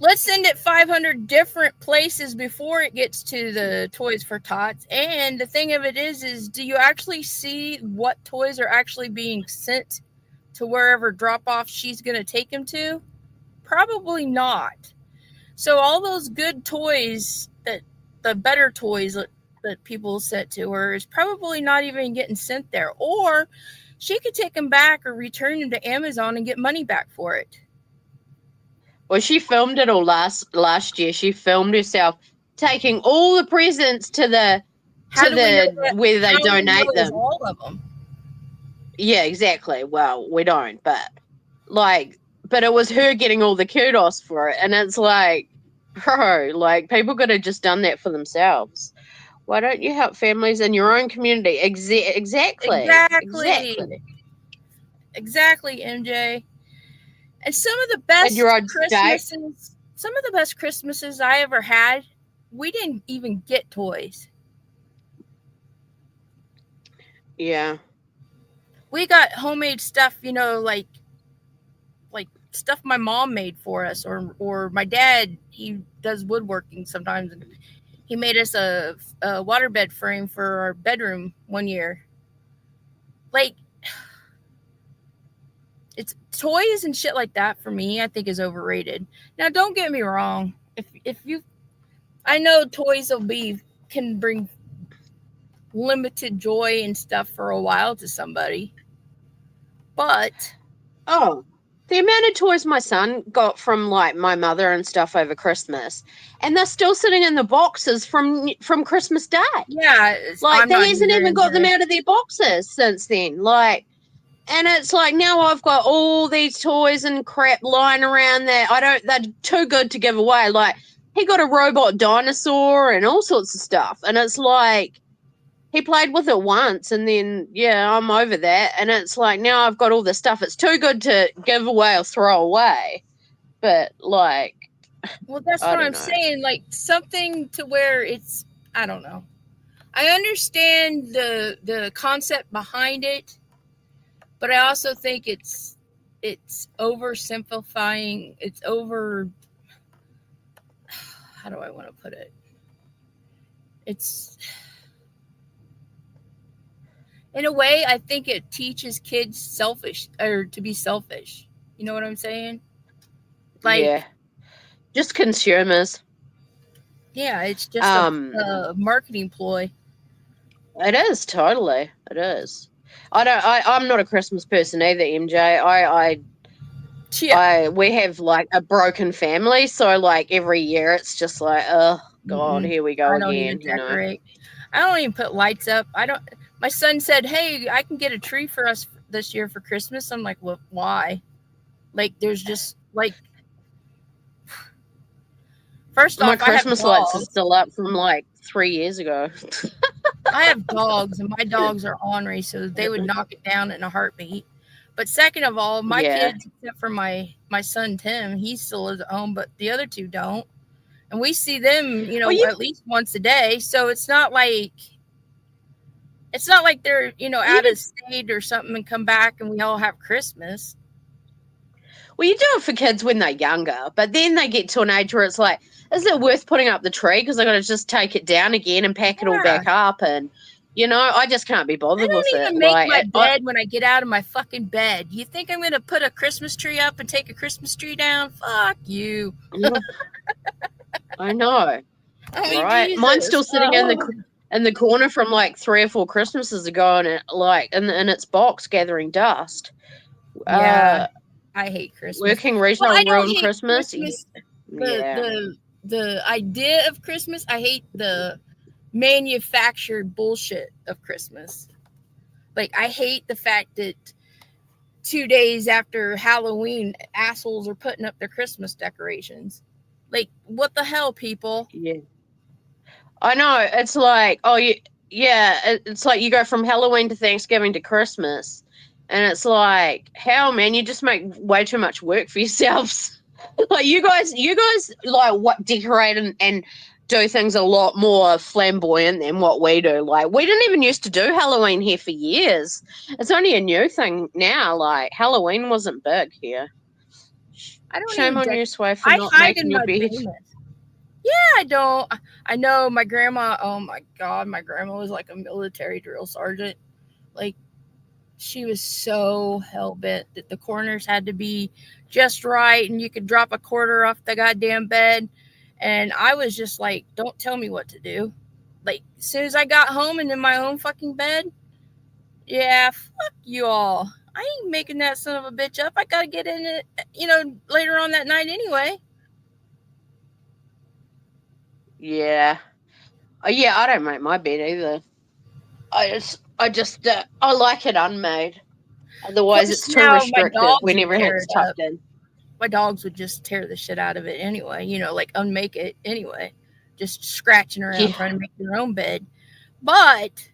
Let's send it 500 different places before it gets to the Toys for Tots. And the thing of it is do you actually see what toys are actually being sent to wherever drop-off she's going to take them to? Probably not. So all those good toys, the better toys that people sent to her, is probably not even getting sent there. Or she could take them back or return them to Amazon and get money back for it. Well, she filmed it all last year. She filmed herself taking all the presents to the where they donate them. All of them. Yeah, exactly. Well, we don't, but it was her getting all the kudos for it, and it's like, bro, like people could have just done that for themselves. Why don't you help families in your own community? Exactly, MJ. And some of the best Christmases I ever had, we didn't even get toys. Yeah. We got homemade stuff, like stuff my mom made for us, or my dad, he does woodworking sometimes, and he made us a waterbed frame for our bedroom one year. Like, it's toys and shit like that for me, I think is overrated. Now, don't get me wrong. If you, I know toys can bring limited joy and stuff for a while to somebody, but the amount of toys my son got from like my mother and stuff over Christmas, and they're still sitting in the boxes from Christmas Day. Yeah, like they hasn't even got them out of their boxes since then. Like, and it's like now I've got all these toys and crap lying around that they're too good to give away. Like he got a robot dinosaur and all sorts of stuff, and it's like he played with it once and then, yeah, I'm over that. And it's like, now I've got all this stuff. It's too good to give away or throw away. But, like... Well, that's what I'm saying. Like, something to where it's... I don't know. I understand the concept behind it, but I also think it's oversimplifying. It's over... How do I want to put it? It's... In a way, I think it teaches kids to be selfish. You know what I'm saying? Like, yeah, just consumers. Yeah, it's just a marketing ploy. It is, totally. It is. I'm not a Christmas person either, MJ. We have like a broken family, so like every year it's just like, oh God, here we go again. Even decorate. I don't even put lights up. My son said, "Hey, I can get a tree for us this year for Christmas." I'm like, "Well, why?" Like, there's just like, first off, my Christmas lights are still up from like 3 years ago. I have dogs, and my dogs are ornery, so they would knock it down in a heartbeat. But second of all, my kids, except for my son Tim, he still lives at home, but the other two don't, and we see them, at least once a day. So it's not like they're, out of state or something and come back and we all have Christmas. Well, you do it for kids when they're younger, but then they get to an age where it's like, is it worth putting up the tree? Because I got to just take it down again and pack it all back up. And, I just can't be bothered with it. I don't even make my bed when I get out of my fucking bed. You think I'm going to put a Christmas tree up and take a Christmas tree down? Fuck you. I know. Right? Jesus. Mine's still sitting in the corner from like 3 or 4 Christmases ago, and it in its box gathering dust. Yeah, I hate Christmas. Working retail ruined Christmas. The idea of Christmas, I hate the manufactured bullshit of Christmas. Like, I hate the fact that 2 days after Halloween, assholes are putting up their Christmas decorations. Like, what the hell, people? Yeah. I know. It's like, it's like you go from Halloween to Thanksgiving to Christmas. And it's like, how, man? You just make way too much work for yourselves. Like, you guys like what decorate and do things a lot more flamboyant than what we do. Like, we didn't even used to do Halloween here for years. It's only a new thing now. Like, Halloween wasn't big here. Shame on you, Sway, for not making your bed. Yeah, I don't. I know my grandma. Oh my God, my grandma was like a military drill sergeant. Like, she was so hell bent that the corners had to be just right, and you could drop a quarter off the goddamn bed. And I was just like, don't tell me what to do. Like, as soon as I got home and in my own fucking bed, yeah, fuck you all. I ain't making that son of a bitch up. I gotta get in it, later on that night anyway. Yeah. I don't make my bed either. I like it unmade. Otherwise, it's too restrictive whenever it's tucked in. My dogs would just tear the shit out of it anyway, like unmake it anyway. Just scratching around trying to make their own bed. But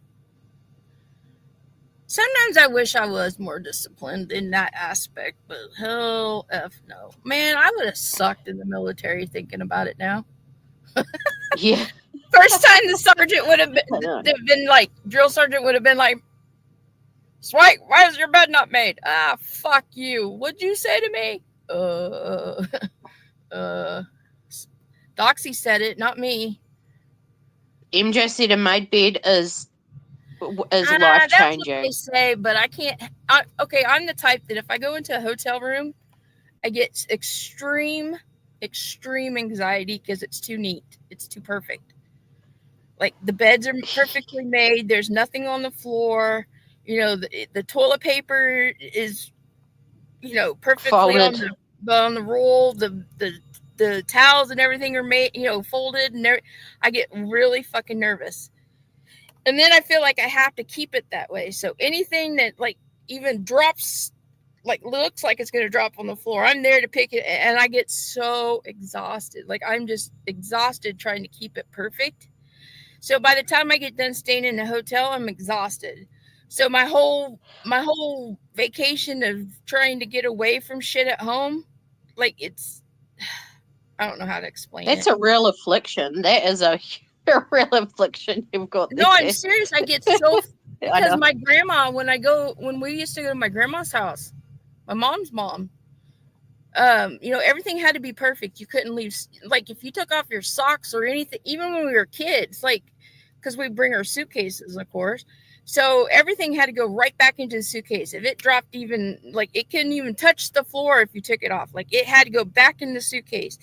sometimes I wish I was more disciplined in that aspect, but hell F no. Man, I would have sucked in the military thinking about it now. Yeah. First time the sergeant would have been like, drill sergeant would have been like, Swank, why is your bed not made? Ah, fuck you. What'd you say to me? Doxy said it, not me. MJ said a made bed is life changing. That's what they say, but I can't. I'm the type that if I go into a hotel room, I get extreme anxiety because it's too neat. It's too perfect. Like the beds are perfectly made. There's nothing on the floor. The toilet paper is perfectly Folded. on the roll. The towels and everything are made folded, and I get really fucking nervous. And then I feel like I have to keep it that way. So anything that like even drops, like looks like it's going to drop on the floor, I'm there to pick it, and I get so exhausted. Like I'm just exhausted trying to keep it perfect. So by the time I get done staying in the hotel, I'm exhausted. So my whole vacation of trying to get away from shit at home, like it's I don't know how to explain That's it. a real affliction. That is a real affliction you've got No, there. I'm serious. I get so I because know. my grandma, when we used to go to my grandma's house, my mom's mom, everything had to be perfect. You couldn't leave, like if you took off your socks or anything, even when we were kids, like because we bring our suitcases, of course. So everything had to go right back into the suitcase. If it dropped, even like it couldn't even touch the floor if you took it off. Like it had to go back in the suitcase.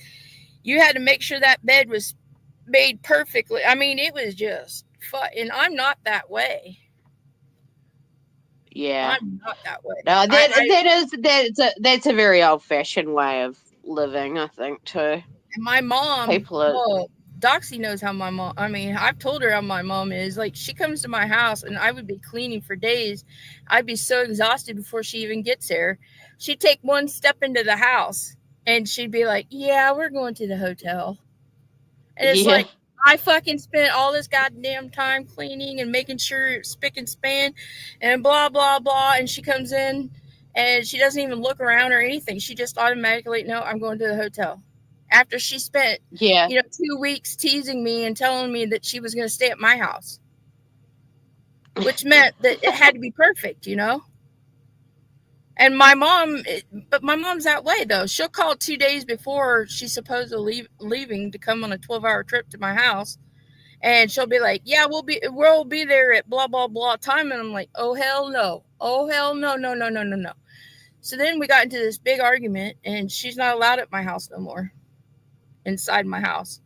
You had to make sure that bed was made perfectly. I mean, it was just fun, and I'm not that way. Yeah. I'm not that way. No, that's a very old fashioned way of living, I think, too. And my mom, People are well, Doxy knows how my mom, I mean, I've told her how my mom is. Like, she comes to my house and I would be cleaning for days. I'd be so exhausted before she even gets there. She'd take one step into the house and she'd be like, yeah, we're going to the hotel. And it's yeah. like, I fucking spent all this goddamn time cleaning and making sure it's spick and span and blah, blah, blah. And she comes in and she doesn't even look around or anything. She just automatically, no, I'm going to the hotel. After she spent, Yeah. 2 weeks teasing me and telling me that she was going to stay at my house, which meant that it had to be perfect. And but my mom's that way though. She'll call 2 days before she's supposed to leaving to come on a 12-hour trip to my house. And she'll be like, yeah, we'll be there at blah, blah, blah time. And I'm like, oh, hell no. Oh, hell no, no, no, no, no, no. So then we got into this big argument and she's not allowed at my house no more, inside my house.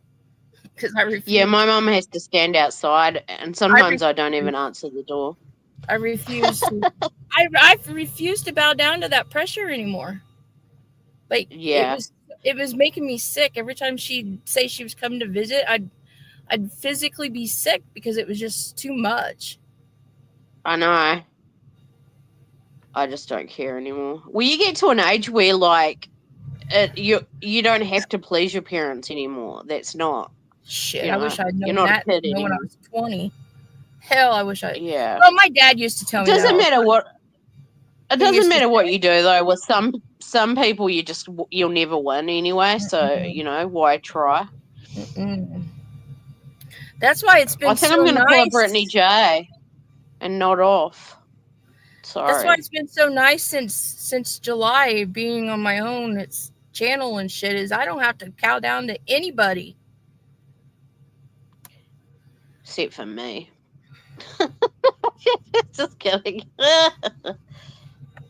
Because I refuse. Yeah, my mum has to stand outside, and sometimes I don't even answer the door. I refuse to. I refuse to bow down to that pressure anymore. Like Yeah. it was making me sick. Every time she'd say she was coming to visit, I'd physically be sick because it was just too much. I know. I just don't care anymore. Well, you get to an age where, like, you don't have to please your parents anymore. That's not. Shit, I wish I'd You're known not that a kid when I anymore. was 20. Hell, I wish I. Yeah. Well, my dad used to tell me that. Doesn't matter what. It He used doesn't to matter what say- you do though. With some people, you'll never win anyway. So why try? Mm-mm. That's why it's been I think so I'm going to pull a nice. Brittany J and nod off. Sorry. That's why it's been so nice since July, being on my own. It's channel and shit. Is I don't have to cow down to anybody. Except for me. Just kidding.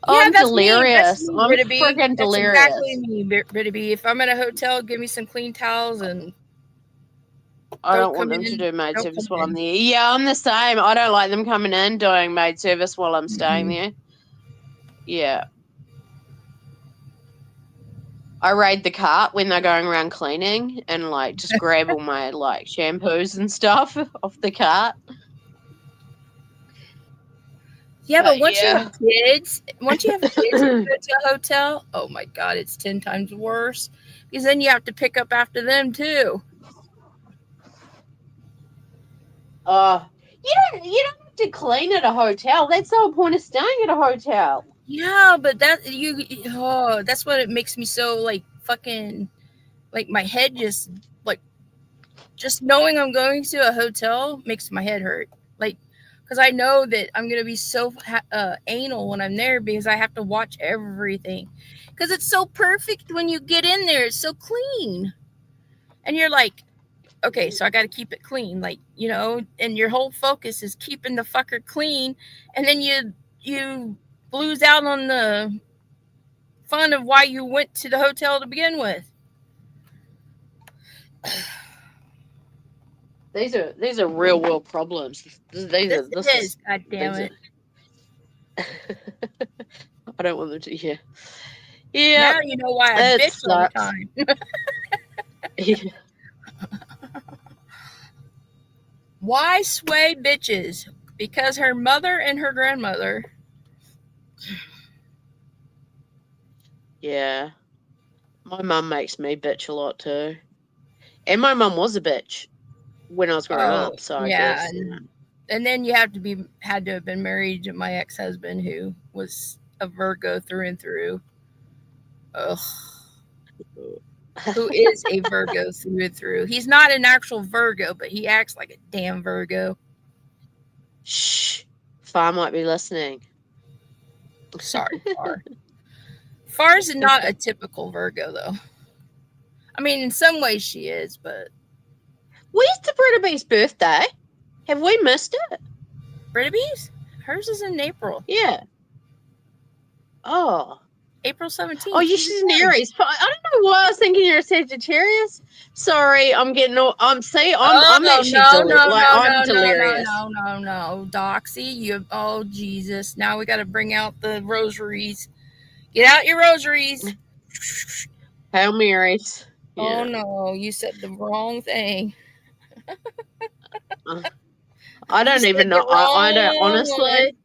I'm delirious. I'm freaking delirious. That's exactly me, Brittany. If I'm at a hotel, give me some clean towels and. I don't want them to do maid service while I'm there. Yeah, I'm the same. I don't like them coming in doing maid service while I'm staying there. Yeah. I raid the cart when they're going around cleaning and like just grab all my like shampoos and stuff off the cart. Yeah, but once you have kids and you go to a hotel, oh my god, it's 10 times worse because then you have to pick up after them too. You don't have to clean at a hotel. That's the whole point of staying at a hotel. Yeah, but that's what it makes me so like fucking like my head just knowing I'm going to a hotel makes my head hurt. Like because I know that I'm gonna be so anal when I'm there because I have to watch everything because it's so perfect when you get in there. It's so clean, and you're like, okay, so I got to keep it clean, like and your whole focus is keeping the fucker clean, and then you Blues out on the fun of why you went to the hotel to begin with. These are real world problems. This is, God damn it. I don't want them to hear. Yeah. Now you know why I bitch all the time. Yeah. Why sway bitches? Because her mother and her grandmother. Yeah. My mum makes me bitch a lot too. And my mum was a bitch when I was growing up, so I guess. And then you had to have been married to my ex-husband, who was a Virgo through and through. Ugh. Who is a Virgo through and through. He's not an actual Virgo, but he acts like a damn Virgo. Shh. Far might be listening. Sorry, Far. Far's not a typical Virgo, though. I mean, in some ways she is, but... Where's the Britta B's birthday? Have we missed it? Britta B's? Hers is in April. Yeah. Oh. April 17th. Oh, yeah, she's an Aries. I don't know why I was thinking you're a Sagittarius. Sorry, I'm getting all... I'm actually I'm delirious. No. Doxy, oh, Jesus. Now we got to bring out the rosaries. Get out your rosaries. Hail Marys. Yeah. Oh, no. You said the wrong thing. I don't even know. I don't, honestly.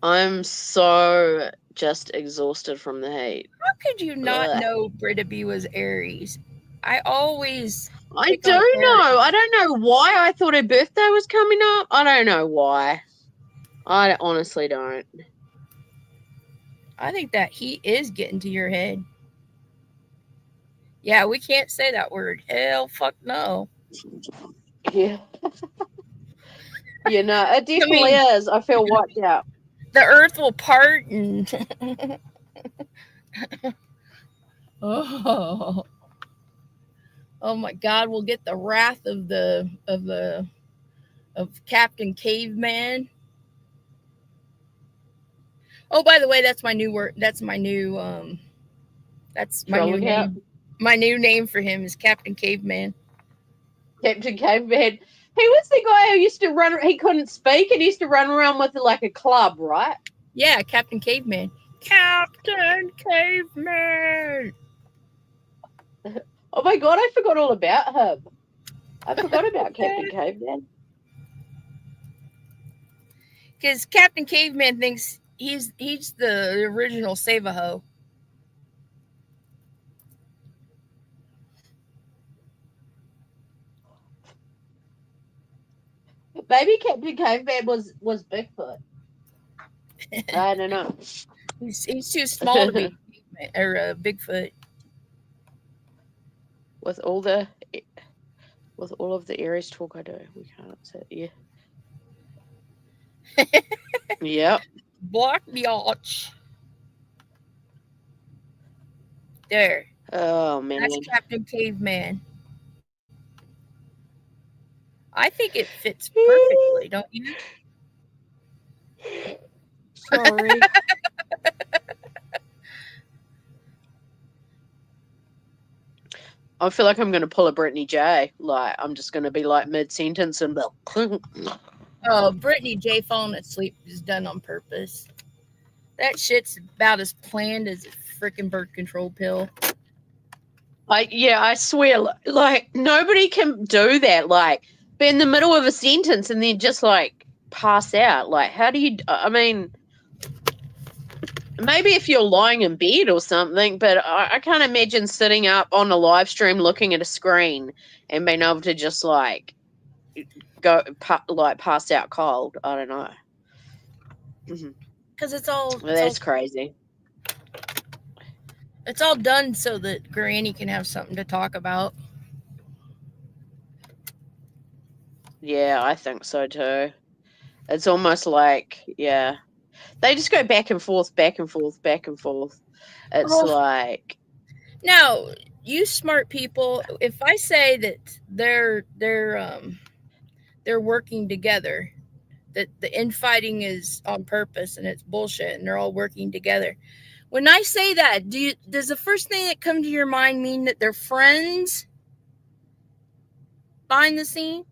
I'm so just exhausted from the heat. How could you not know Britta B was Aries? I do know. I don't know why I thought her birthday was coming up. I don't know why. I honestly don't. I think that heat is getting to your head. Yeah, we can't say that word. Hell, fuck no. Yeah. Yeah, no, it definitely is. I feel wiped out. The earth will part and... oh my God, we'll get the wrath of Captain Caveman. Oh, by the way, that's my new word. That's my new name. My new name for him is Captain Caveman. Captain Caveman. He was the guy who used to run. He couldn't speak and he used to run around with like a club, right? Yeah, Captain Caveman. Captain Caveman. Oh my God, I forgot all about him. I forgot about Captain Caveman. Because Captain Caveman thinks he's the original Save-A-Ho. Maybe Captain Caveman was Bigfoot. I don't know. He's too small to be Bigfoot. With all of the Aries talk I do, we can't say Yep. Black biatch. There. Oh man. That's Captain Caveman. I think it fits perfectly, don't you? Sorry. I feel like I'm going to pull a Brittany J. Like, I'm just going to be like mid-sentence and oh, Brittany J falling asleep is done on purpose. That shit's about as planned as a freaking birth control pill. I swear, like, nobody can do that. Like, be in the middle of a sentence and then just, like, pass out. Like, how do you... I mean... Maybe if you're lying in bed or something, but I can't imagine sitting up on a live stream looking at a screen and being able to just like pass out cold. I don't know. Because it's all... That's crazy. It's all done so that Granny can have something to talk about. Yeah, I think so too. It's almost like, yeah. They just go back and forth, back and forth, back and forth. It's like... Now, you smart people, if I say that they're working together, that the infighting is on purpose and it's bullshit and they're all working together. When I say that, does the first thing that comes to your mind mean that they're friends behind the scene?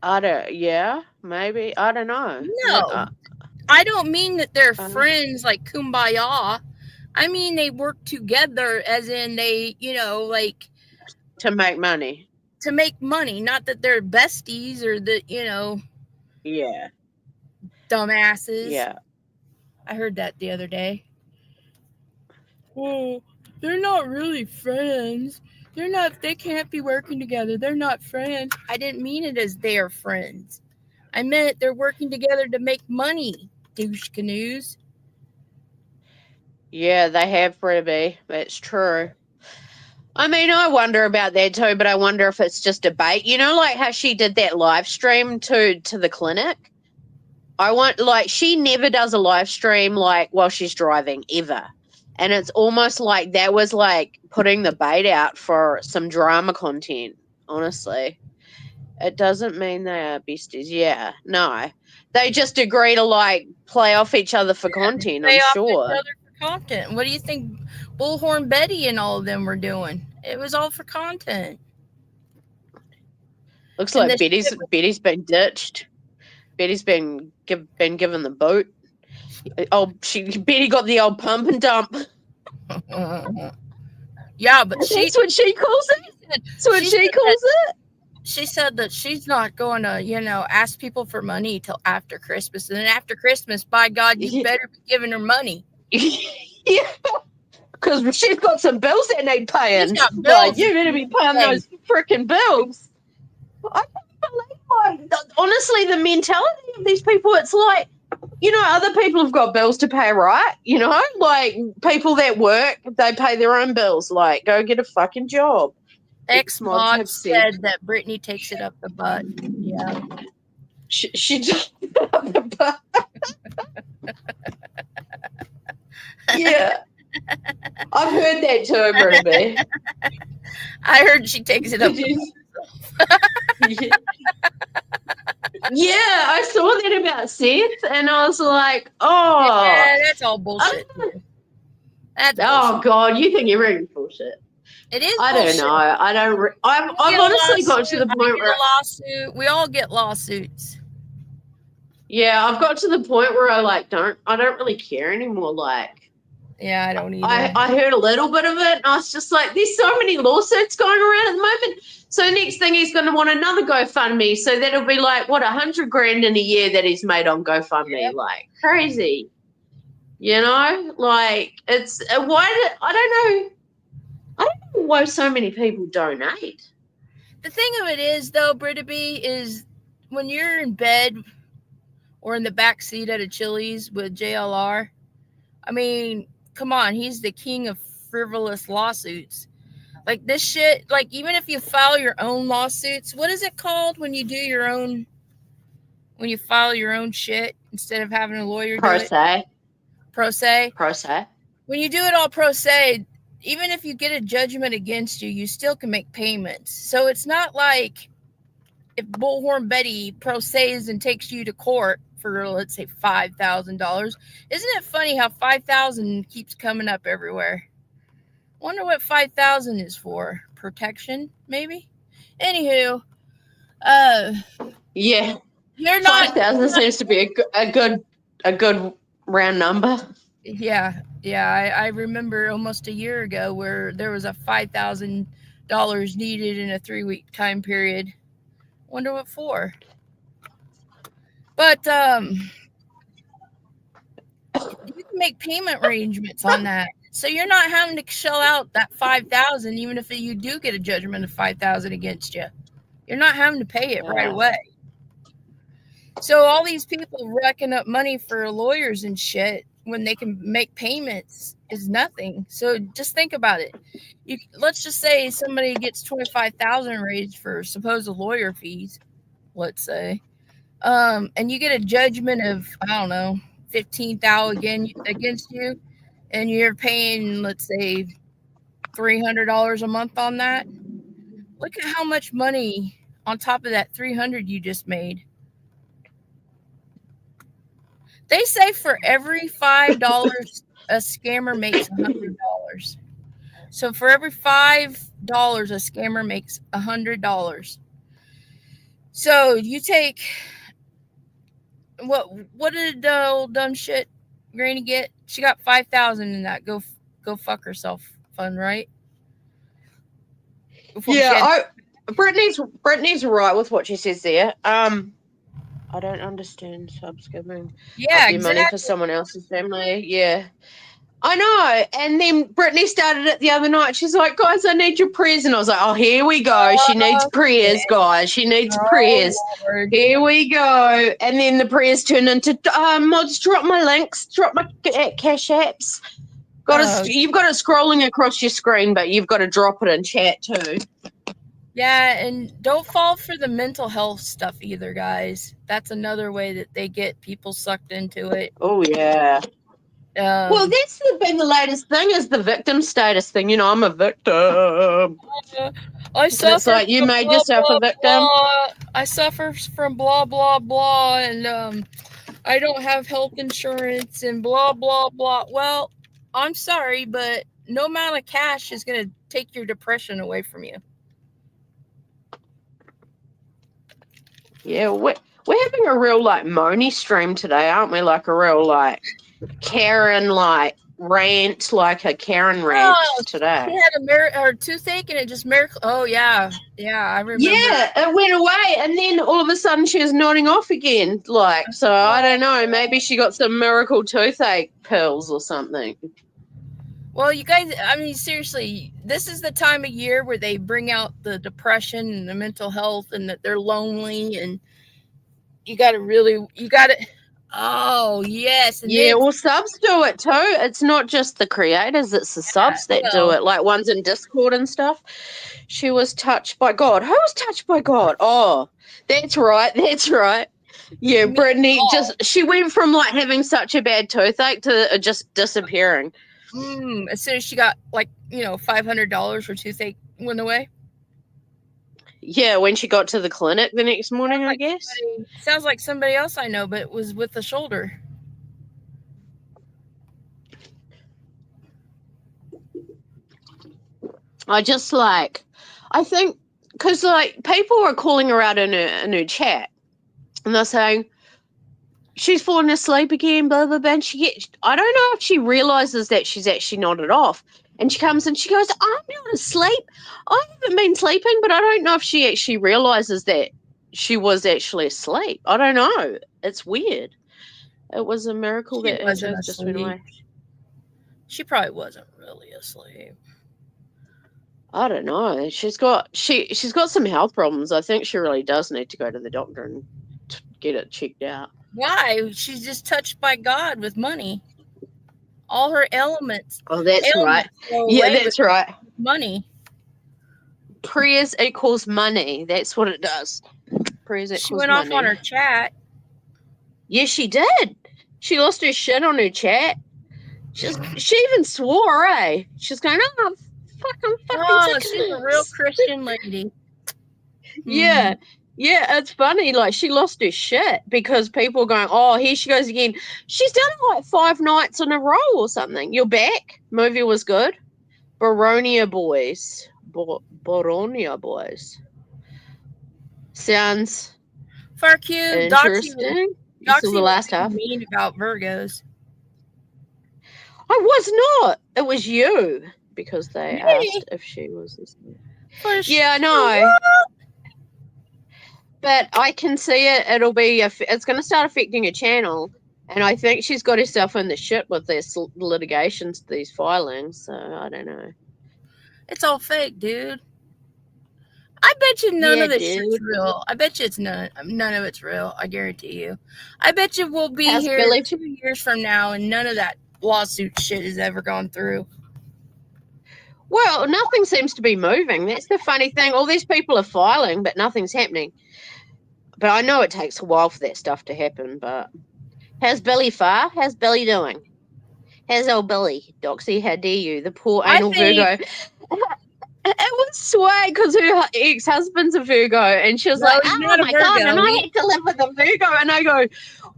Yeah, maybe. I don't know. No. I don't mean that they're friends like kumbaya. I mean they work together as in they, like to make money. To make money, not that they're besties or that, Yeah. Dumbasses. Yeah. I heard that the other day. Oh, they're not really friends. They can't be working together. They're not friends. I didn't mean it as they're friends. I meant they're working together to make money, douche canoes. Yeah, they have, Ruby. That's true. I mean, I wonder about that too, but I wonder if it's just a bait. You know, like how she did that live stream to the clinic? She never does a live stream like while she's driving, ever. And it's almost like that was like putting the bait out for some drama content, honestly. It doesn't mean they are besties. Yeah, no. They just agree to like play off each other for content, I'm sure. Each other for content. What do you think Bullhorn Betty and all of them were doing? It was all for content. Looks like Betty's been ditched. Betty's been given the boot. Betty got the old pump and dump. Yeah, but that's what she calls it. That's what she calls it. She said that she's not going to, ask people for money till after Christmas. And then after Christmas, by God, you better be giving her money. Yeah. Because she's got some bills that need paying. She's got bills. Like, you better be paying those freaking bills. I can't believe, honestly, the mentality of these people, it's like, other people have got bills to pay, right? Like people that work, they pay their own bills. Like, go get a fucking job. X-Mod said that Brittany takes it up the butt. Yeah. She just up the butt. Yeah. I've heard that too, Ruby. I heard she takes it up the butt. Yeah, I saw that about Seth, and I was like, oh. Yeah, that's all bullshit. That's bullshit. God, you think everything's bullshit. It is I bullshit. don't know. I've honestly got to the point where we all get lawsuits. Yeah, I've got to the point where I don't really care anymore. Like, yeah, I don't either. I heard a little bit of it, and I was just like, there's so many lawsuits going around at the moment. So next thing he's going to want another GoFundMe. So that'll be like, what, $100,000 in a year that he's made on GoFundMe. Yep. Like, crazy. Like, it's I don't know why so many people donate. The thing of it is, though, Brittany, is when you're in bed or in the back seat at a Chili's with JLR, I mean, come on, he's the king of frivolous lawsuits. Like this shit, like even if you file your own lawsuits, what is it called when you file your own shit instead of having a lawyer do it? Pro se. When you do it all pro se, even if you get a judgment against you, you still can make payments. So it's not like if Bullhorn Betty pro se's and takes you to court for, let's say, $5,000. Isn't it funny how 5,000 keeps coming up everywhere? Wonder what 5,000 is for. Protection, maybe? Anywho, yeah. You're not 5,000 seems to be a good round number. Yeah. I remember almost a year ago where there was a $5,000 needed in a 3-week time period. Wonder what for. But you can make payment arrangements on that. So you're not having to shell out that $5,000, even if you do get a judgment of $5,000 against you. You're not having to pay it right away. So all these people racking up money for lawyers and shit when they can make payments is nothing. So just think about it. Let's just say somebody gets $25,000 raised for supposed lawyer fees, let's say, and you get a judgment of, I don't know, $15,000 against you, and you're paying, let's say, $300 a month on that. Look at how much money on top of that 300 you just made. They say for every $5 a scammer makes $100. So for every $5 a scammer makes $100. So you take what did the old dumb shit Granny get? She got 5,000 in that go fuck herself fund, right? Before Brittany's right with what she says there. I don't understand subs giving up their money for someone else's family. Yeah. I know. And then Brittany started it the other night. She's like, guys, I need your prayers. And I was like, oh, here we go. She needs prayers, guys. She needs prayers. Lord. Here we go. And then the prayers turned into, I'll just drop my links, drop my cash apps. You've got it scrolling across your screen, but you've got to drop it in chat too. Yeah, and don't fall for the mental health stuff either, guys. That's another way that they get people sucked into it. Oh, yeah. Well, that's been the latest thing is the victim status thing. You know, I'm a victim. I suffer. It's like you made yourself a victim. Blah. I suffer from blah, blah, blah, and I don't have health insurance and blah, blah, blah. Well, I'm sorry, but no amount of cash is going to take your depression away from you. Yeah, we're having a real, like, moany stream today, aren't we? Like a real, like, Karen, like, rant, like a Karen rant today. She had a toothache and it just miracle. Oh, yeah. Yeah, I remember. Yeah, it went away and then all of a sudden she was nodding off again. Like, so I don't know. Maybe she got some miracle toothache pills or something. Well, you guys, I mean, seriously, this is the time of year where they bring out the depression and the mental health and that they're lonely and you got to, oh, yes. And yeah, well, subs do it too. It's not just the creators, it's the subs that do it, like ones in Discord and stuff. She was touched by God. Who was touched by God? Oh, that's right. Yeah, Brittany, she went from like having such a bad toothache to just disappearing. As soon as she got like, $500 her toothache went away. Yeah, when she got to the clinic the next morning, I guess. Sounds like somebody else I know, but it was with the shoulder. I think, because like people are calling her out in her chat and they're saying, she's fallen asleep again, blah, blah, blah. And I don't know if she realizes that she's actually nodded off. And she comes and she goes, I'm not asleep. I haven't been sleeping, but I don't know if she actually realizes that she was actually asleep. I don't know. It's weird. It was a miracle that it just went away. She probably wasn't really asleep. I don't know. She's got some health problems. I think she really does need to go to the doctor and get it checked out. Why? She's just touched by God with money. All her elements. Oh, that's right. Yeah, that's right. Money. Prayers equals money. That's what it does. Prayers equals money. She went off on her chat. Yeah, she did. She lost her shit on her chat. She even swore, eh? She's going, I'm fucking sick she's a real Christian lady. Yeah. Yeah, it's funny. Like, she lost her shit because people are going, oh, here she goes again. She's done it like 5 nights in a row or something. You're back. Movie was good. Boronia Boys. Boronia Boys. Sounds far cute. Interesting. You saw the last half. Mean about Virgos. I was not. It was you because they asked if she was listening. Yeah, I know. But I can see it. It'll be it's going to start affecting her channel, and I think she's got herself in the shit with this litigations, these filings. So I don't know. It's all fake, dude. I bet you none of this shit's real. I bet you it's none of it's real. I guarantee you. I bet you we'll be here 2 years from now, and none of that lawsuit shit has ever gone through. Well, nothing seems to be moving. That's the funny thing. All these people are filing, but nothing's happening. But I know it takes a while for that stuff to happen. But how's Billy Farr? How's Billy doing? How's old Billy? Doxy, how dare you? The poor anal Virgo. It was swag because her ex-husband's a Virgo, and she was No, like, he's "Oh not a my god!" Virgo. And I had to live with a Virgo, and I go,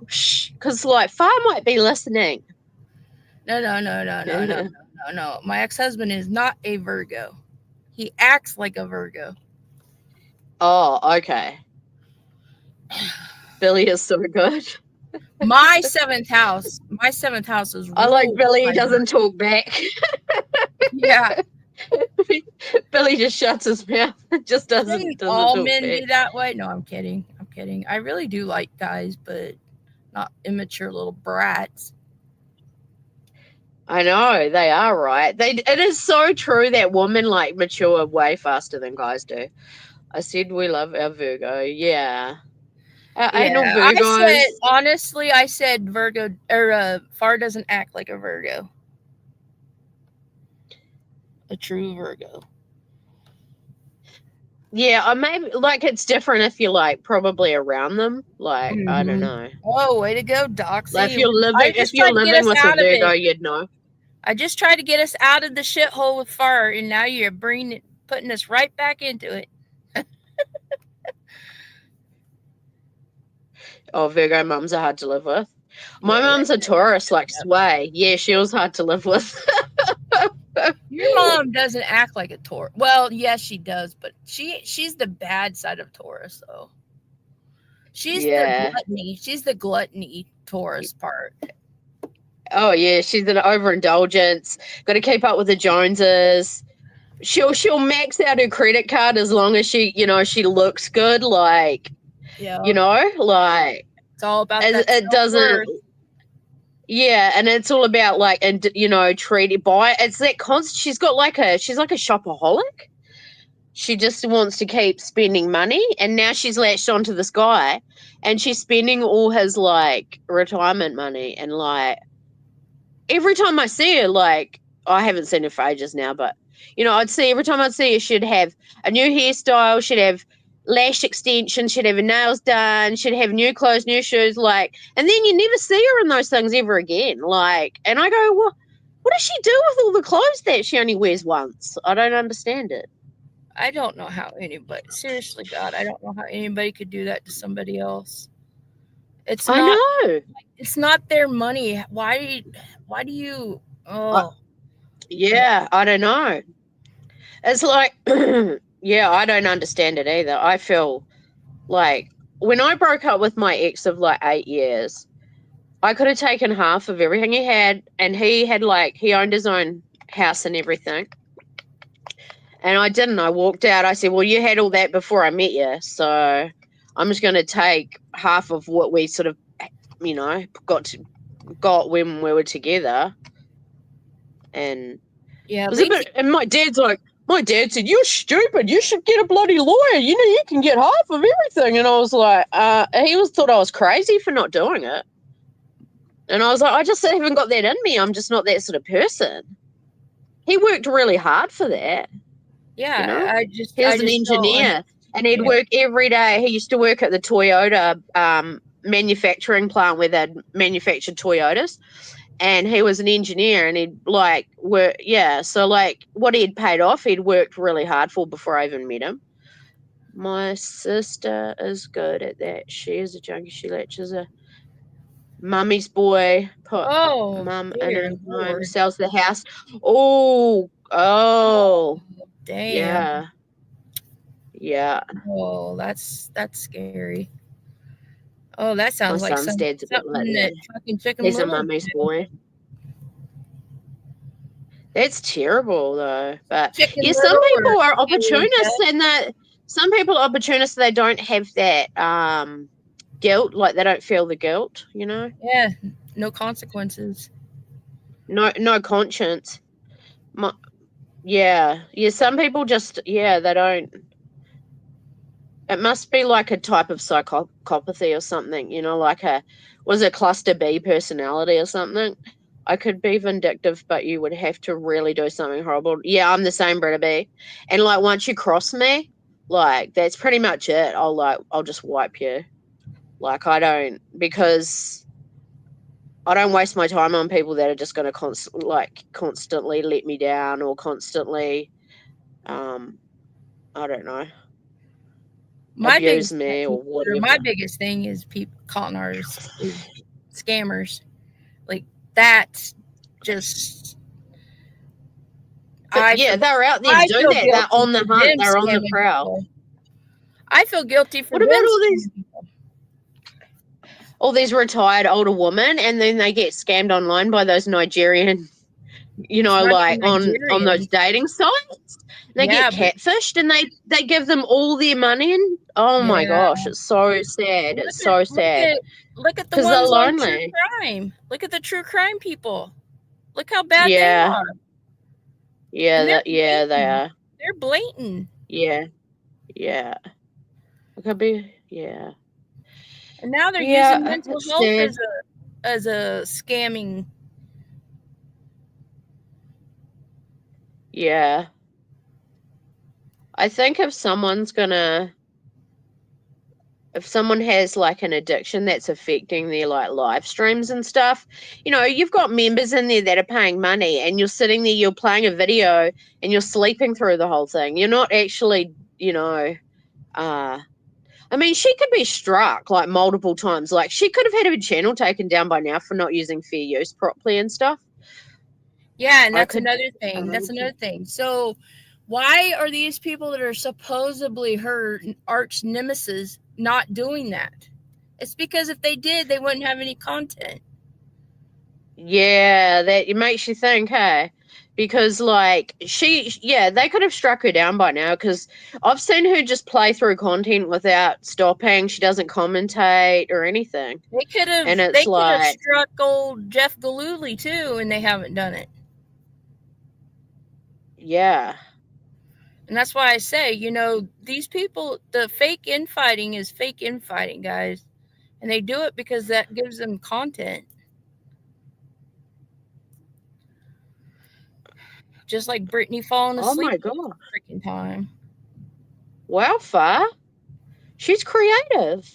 "Shh," because like Far might be listening. No. My ex-husband is not a Virgo. He acts like a Virgo. Oh, okay. Billy is so good. My seventh house is I like ruled Billy. He by doesn't talk back. Yeah. Billy just shuts his mouth. Just doesn't all talk men back. be that way? No, I'm kidding. I really do like guys, but not immature little brats. I know they are right. It is so true that women like mature way faster than guys do. I said we love our Virgo. Yeah. Ain't no Virgos. I said Virgo or Far doesn't act like a Virgo. A true Virgo. Yeah, maybe like it's different if you're like probably around them. Like I don't know. Oh, way to go, Doxy. Like if you're living with a Virgo, you'd know. I just tried to get us out of the shithole with Far, and now you're putting us right back into it. Oh, Virgo mums are hard to live with. My mum's a Taurus, like Sway. Yeah, she was hard to live with. Your mom doesn't act like a Taurus. Well, yes, she does, but she's the bad side of Taurus, though. She's the gluttony. She's the gluttony Taurus part. Oh yeah, she's an overindulgence. Got to keep up with the Joneses. She'll max out her credit card as long as she looks good. Like, like it's all about that. It doesn't. Yeah, and it's all about like, and treating by. It's that constant. She's like a shopaholic. She just wants to keep spending money, and now she's latched onto this guy, and she's spending all his like retirement money, and like every time I see her, like I haven't seen her for ages now, but every time I'd see her, she'd have a new hairstyle, she'd have lash extensions, she'd have her nails done, she'd have new clothes, new shoes, like, and then you never see her in those things ever again. Like, and I go, well, what does she do with all the clothes that she only wears once? I don't understand it. I don't know how anybody, seriously, God, I don't know how anybody could do that to somebody else. I know. It's not their money. Why do you? Oh. Yeah, I don't know. It's like, yeah, I don't understand it either. I feel like when I broke up with my ex of like 8 years, I could have taken half of everything he had, and he owned his own house and everything. And I didn't. I walked out. I said, well, you had all that before I met you, so I'm just going to take half of what we sort of, got when we were together. And yeah, and my dad said, you're stupid. You should get a bloody lawyer. You can get half of everything. And I was like, he thought I was crazy for not doing it. And I was like, I just haven't got that in me. I'm just not that sort of person. He worked really hard for that. Yeah, he was an engineer, and he'd work every day. He used to work at the Toyota manufacturing plant where they'd manufactured Toyotas, and he was an engineer, and he'd like work. Yeah, so like what he'd paid off, he'd worked really hard for before I even met him. My sister is good at that. She is a junkie. She latches a mummy's boy. Put mum in her home, sells the house. Oh, damn. Yeah. Oh, that's scary. Oh, that sounds like son's dad's a bit like that. Fucking Chicken He's a mummy's boy. That's terrible though. But some people are opportunists, and that some people are opportunists. They don't have that guilt, like they don't feel the guilt. Yeah, no consequences. No conscience. Yeah. Some people just they don't. It must be like a type of psychopathy or something, like was a cluster B personality or something. I could be vindictive, but you would have to really do something horrible. Yeah, I'm the same, Britta B. And like once you cross me, like that's pretty much it. I'll just wipe you. Like because I don't waste my time on people that are just going to constantly let me down or constantly I don't know, My abuse biggest me or whatever. my biggest thing is people calling ours is scammers. Like that's just But yeah, they're out there doing that. They're on the hunt. They're on the prowl. People. I feel guilty for what about all these retired older women, and then they get scammed online by those Nigerian, like on those dating sites. They get catfished, and they give them all their money, and my gosh, it's so sad. It's so sad. Look at the ones they're lonely. on true crime. Look at the true crime people. Look how bad they are. Yeah, they are. They're blatant. Yeah. It could be, And now they're using mental health as a scamming. Yeah. I think if someone has like an addiction that's affecting their like live streams and stuff, you've got members in there that are paying money, and you're sitting there, you're playing a video and you're sleeping through the whole thing. You're not actually, I mean, she could be struck like multiple times. Like she could have had her channel taken down by now for not using fair use properly and stuff. Yeah, and that's another thing. So why are these people that are supposedly her arch nemesis not doing that? It's because if they did, they wouldn't have any content. Yeah, that it makes you think, hey? Because like they could have struck her down by now, because I've seen her just play through content without stopping. She doesn't commentate or anything. They could have struck old Jeff Gillooly too, and they haven't done it. Yeah. And that's why I say, these people, the fake infighting is fake infighting, guys. And they do it because that gives them content. Just like Brittany falling asleep. Oh my god. Freaking time. Wow, Fa. She's creative.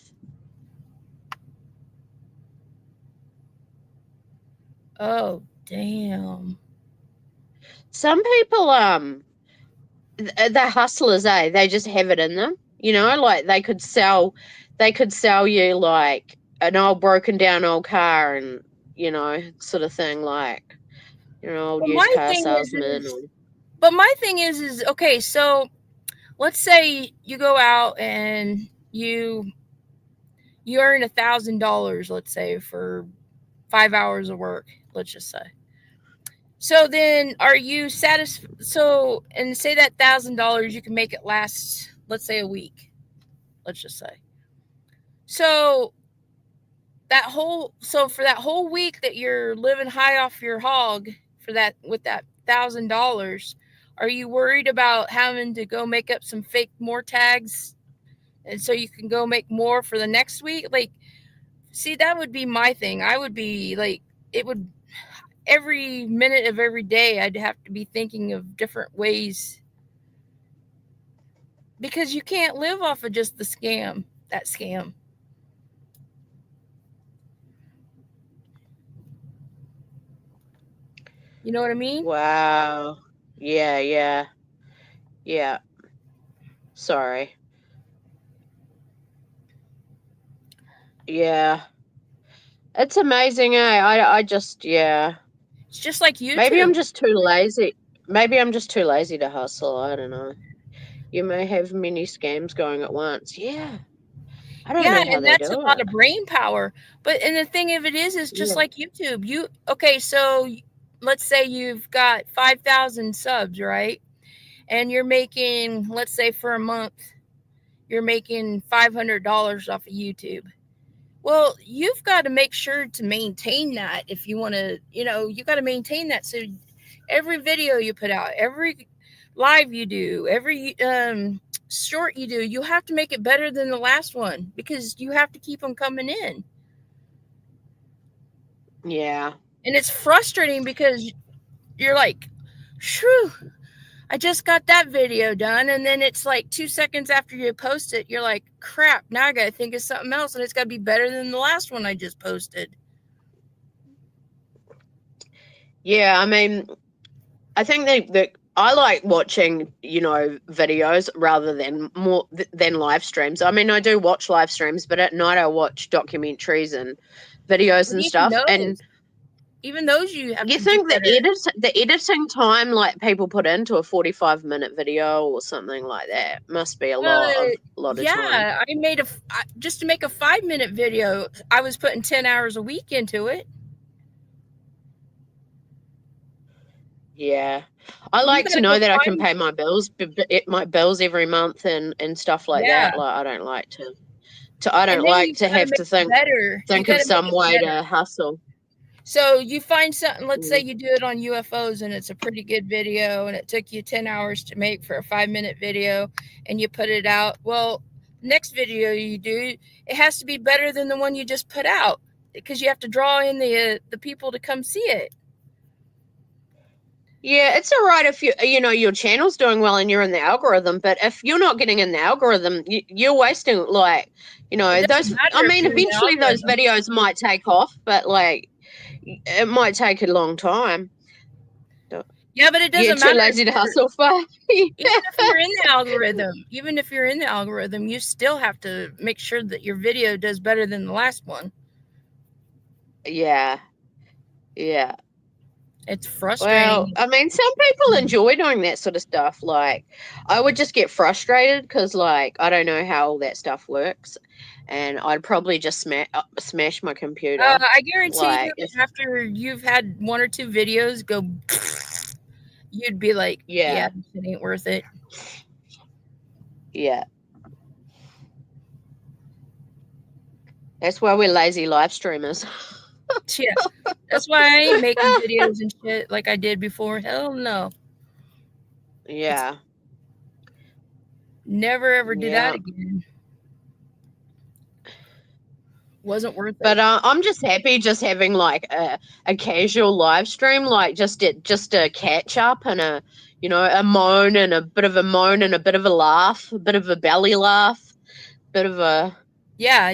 Oh, damn. Some people, they're hustlers, eh? They just have it in them. Like they could sell you like an old broken down old car, and, sort of thing, like, old used car salesman. But my thing is, okay, so let's say you go out and you earn $1,000, let's say, for 5 hours of work, let's just say. So then are you satisfied? So, and say that $1,000, you can make it last, let's say, a week, let's just say. So for that whole week that you're living high off your hog with that $1,000, are you worried about having to go make up some fake more tags, and so you can go make more for the next week? Like, see, that would be my thing. I would be like, every minute of every day, I'd have to be thinking of different ways, because you can't live off of just that scam. You know what I mean? Wow. Yeah. Sorry. Yeah. It's amazing, eh? I just, yeah. It's just like YouTube. Maybe I'm just too lazy. To hustle. I don't know. You may have many scams going at once. Yeah. I don't know how they do it. And that's a lot of brain power. And the thing of it is just like YouTube. So let's say you've got 5,000 subs, right? And you're making, let's say for a month, you're making $500 off of YouTube. Well, you've got to make sure to maintain that if you want to, you got to maintain that. So every video you put out, every live you do, every short you do, you have to make it better than the last one, because you have to keep them coming in. Yeah. And it's frustrating because you're like, shoo, I just got that video done. And then it's like 2 seconds after you post it, you're like, crap, now I got to think of something else. And it's got to be better than the last one I just posted. Yeah, I mean, I think I like watching, videos rather than more than live streams. I mean, I do watch live streams, but at night I watch documentaries and videos and stuff. And even those you have you to do think better. the editing time like people put into a 45-minute video or something like that must be a lot of time. I just to make a 5-minute video, I was putting 10 hours a week into it. Yeah, I like to know that I can pay my bills every month and stuff like that. Like I don't like to have to think of some way to hustle. So you find something, let's say you do it on UFOs and it's a pretty good video and it took you 10 hours to make for a 5-minute video and you put it out. Well, next video you do, it has to be better than the one you just put out because you have to draw in the people to come see it. Yeah, it's all right if your channel's doing well and you're in the algorithm, but if you're not getting in the algorithm, you're wasting those. I mean, eventually those videos might take off, but like it might take a long time. Yeah, but it doesn't matter. You're too lazy to hustle for. Even if you're in the algorithm, you still have to make sure that your video does better than the last one. Yeah. Yeah. It's frustrating. Well, I mean, some people enjoy doing that sort of stuff. Like, I would just get frustrated because, like, I don't know how all that stuff works, and I'd probably just smash my computer. I guarantee you, after you've had 1 or 2 videos go, you'd be like, yeah, it ain't worth it. Yeah. That's why we're lazy live streamers. Yeah, that's why I ain't making videos and shit like I did before. Hell no. Yeah. Never ever do that again. Wasn't worth it. But I'm just happy just having like a casual live stream, like just a catch up and a moan and a bit of a moan and a bit of a laugh, a bit of a belly laugh, bit of a yeah.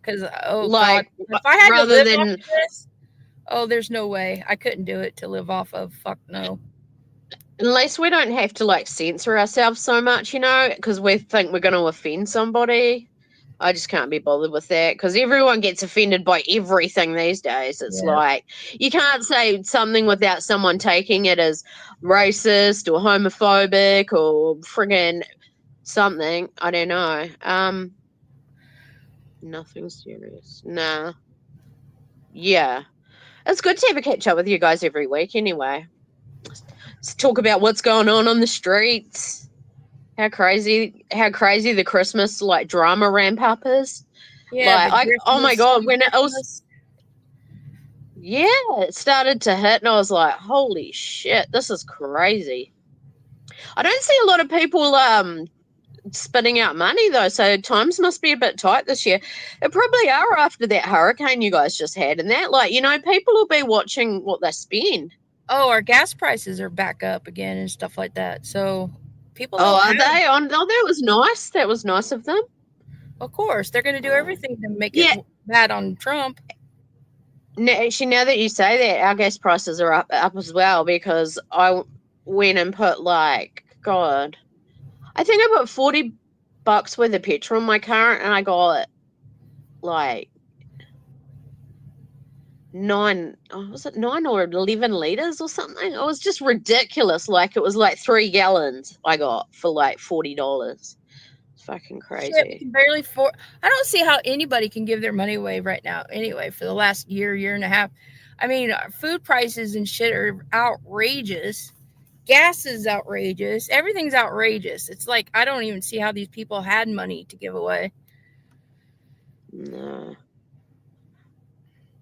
Because like, God, if I had to live off of this, there's no way I couldn't do it to live off of. Fuck no. Unless we don't have to like censor ourselves so much, because we think we're going to offend somebody. I just can't be bothered with that because everyone gets offended by everything these days. It's like you can't say something without someone taking it as racist or homophobic or friggin' something. I don't know. Nothing serious. Nah. Yeah. It's good to have a catch up with you guys every week anyway. Let's talk about what's going on the streets. How crazy the Christmas like drama ramp up is. Yeah. Like oh my God, when it was it started to hit and I was like, holy shit, this is crazy. I don't see a lot of people spitting out money though, so times must be a bit tight this year. It probably are after that hurricane you guys just had, and that people will be watching what they spend. Oh, our gas prices are back up again and stuff like that. So people are they on? Oh, that was nice. That was nice of them. Of course, they're going to do everything to make it bad on Trump. Actually, now that you say that, our gas prices are up as well because I went and put like God. I think I put $40 worth of petrol in my car and I got like 9 or 11 liters or something? It was just ridiculous. Like it was like 3 gallons I got for like $40. It's fucking crazy. Shit, we can barely afford. I don't see how anybody can give their money away right now anyway for the last year and a half. I mean, food prices and shit are outrageous. Gas is outrageous. Everything's outrageous. It's like I don't even see how these people had money to give away. No.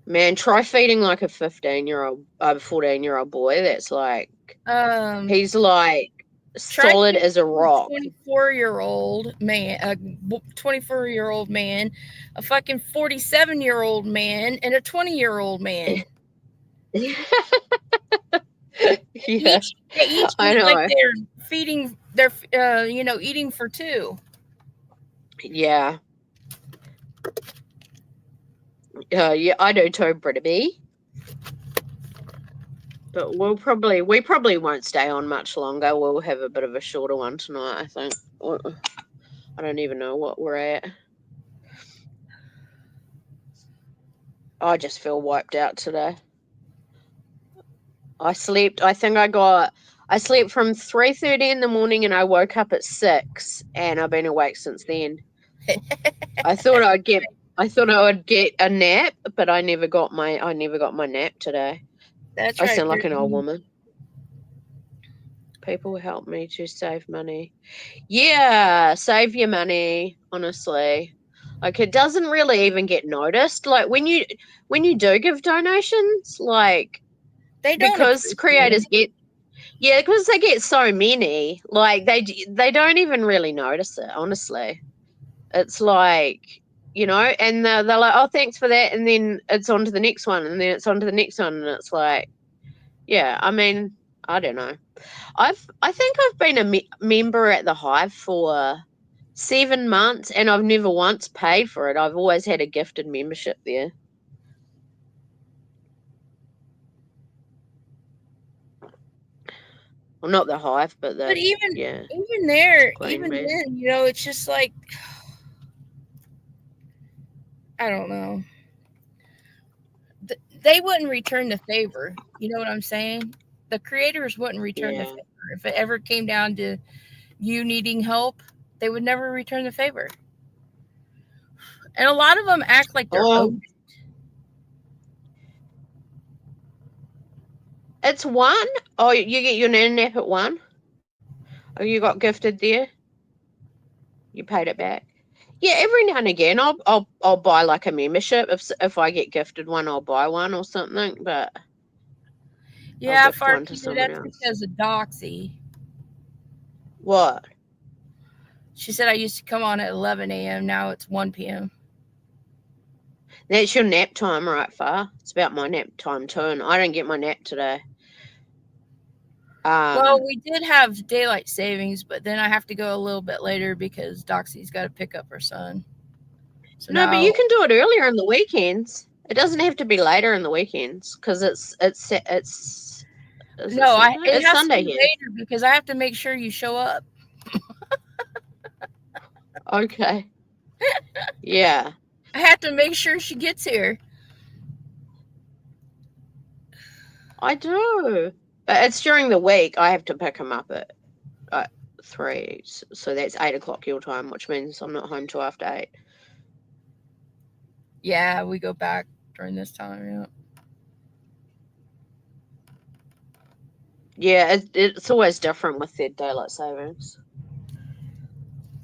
Man, try feeding like a 14-year-old boy. That's like he's like solid as a rock. 24-year-old man, a 24-year-old man, a fucking 47-year-old man, and a 20-year-old man. Yeah, they each I know. Like they're feeding, they're eating for 2. Yeah. Yeah, I do too, Brittany. But we probably won't stay on much longer. We'll have a bit of a shorter one tonight, I think. I don't even know what we're at. I just feel wiped out today. I slept from 3:30 in the morning and I woke up at 6 and I've been awake since then. I thought I would get a nap, but I never got my nap today. That's I right. sound like an old woman. People help me to save money. Yeah, save your money, honestly. Like, it doesn't really even get noticed. Like, when you do give donations, like, They don't because creators it. because they get so many, like, they don't even really notice it, honestly. It's like, you know, and they're like, oh, thanks for that, and then it's on to the next one, and then it's on to the next one, and it's like, yeah, I mean, I don't know. I think I've been a member at the Hive for 7 months, and I've never once paid for it. I've always had a gifted membership there. Well, not the Hive, but even yeah. Even there, Queen Bee. then, you know, it's just like, I don't know. They wouldn't return the favor. You know what I'm saying? The creators wouldn't return the favor. If it ever came down to you needing help, they would never return the favor. And a lot of them act like they're owed it. It's 1? Oh, you get your nana nap at 1? Oh, you got gifted there? You paid it back? Yeah, every now and again I'll buy like a membership. If I get gifted one, I'll buy one or something. But yeah, Farkeeta, that's because of Doxy. What? She said I used to come on at 11 a.m. Now it's 1 p.m. That's your nap time, right, Far? It's about my nap time too, and I didn't get my nap today. Well, we did have daylight savings, but then I have to go a little bit later because Doxy's got to pick up her son. So no, but you can do it earlier in the weekends. It doesn't have to be later in the weekends because it's no, it has Sunday to be later because I have to make sure you show up. Okay. Yeah. I have to make sure she gets here. I do. But it's during the week. I have to pick him up at 3. So that's 8 o'clock your time, which means I'm not home till after 8. Yeah, we go back during this time, yeah. It's always different with their daylight savings.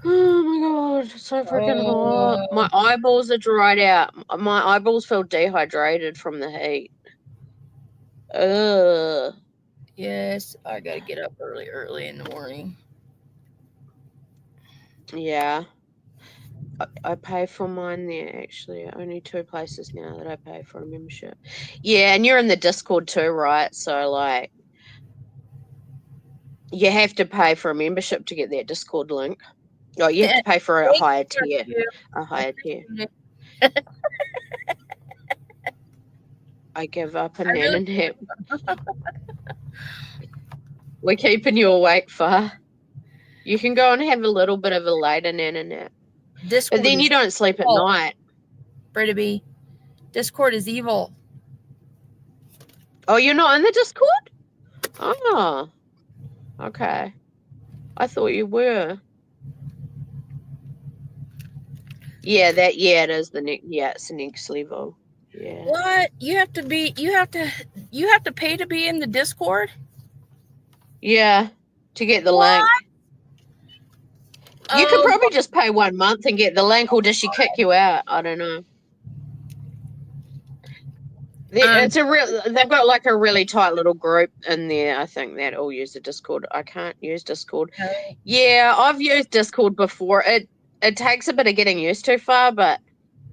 Oh my god, it's so freaking hot. My eyeballs are dried out. My eyeballs feel dehydrated from the heat. Ugh. Yes, I gotta get up early in the morning. Yeah. I pay for mine there, actually. Only 2 places now that I pay for a membership. Yeah, and you're in the Discord too, right? So, like, you have to pay for a membership to get that Discord link. Oh, you have to pay for a higher tier. A higher tier. I give up a nana nap. We're keeping you awake, Far. You can go and have a little bit of a later nana nap. But then you don't sleep at night. Brittaby, Discord is evil. Oh, you're not in the Discord? Oh. Okay. I thought you were. Yeah, it is the next. Yeah, it's the next level. Yeah. What? You have to pay to be in the Discord? Yeah, to get the link. You could probably just pay 1 month and get the link, or does she kick you out? I don't know. They've got like a really tight little group in there, I think, that all use the Discord. I can't use Discord. Yeah, I've used Discord before. It takes a bit of getting used to, Far, but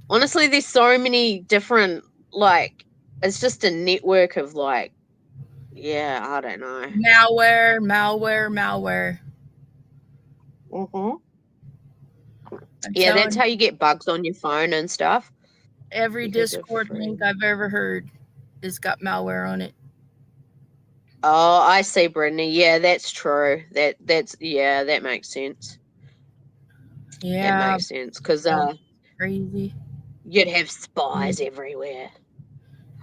honestly, there's so many different, like, it's just a network of, like, yeah, I don't know. Malware. Mm-hmm. Yeah, that's how you get bugs on your phone and stuff. Every Discord link I've ever heard has got malware on it. Oh, I see, Brittany. Yeah, that's true. That makes sense. Yeah, that makes sense because crazy. you'd have spies everywhere.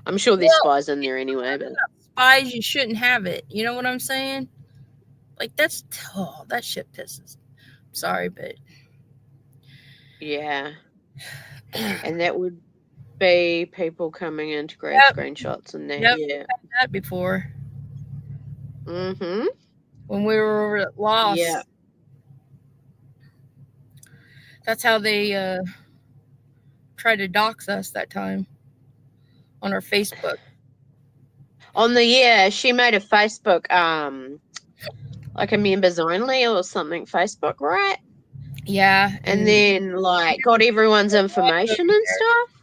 I'm sure there's Well, spies in there anyway, but spies, you shouldn't have it. You know what I'm saying? Like that shit pisses. Sorry, but yeah, and that would be people coming in to grab yep, screenshots and that. yep, Yeah. we've had that before Mm-hmm. when we were over at Lost. Yeah. That's how they tried to dox us that time on our Facebook. She made a Facebook like a members only or something Facebook, right? Yeah, And then like got everyone's information and stuff.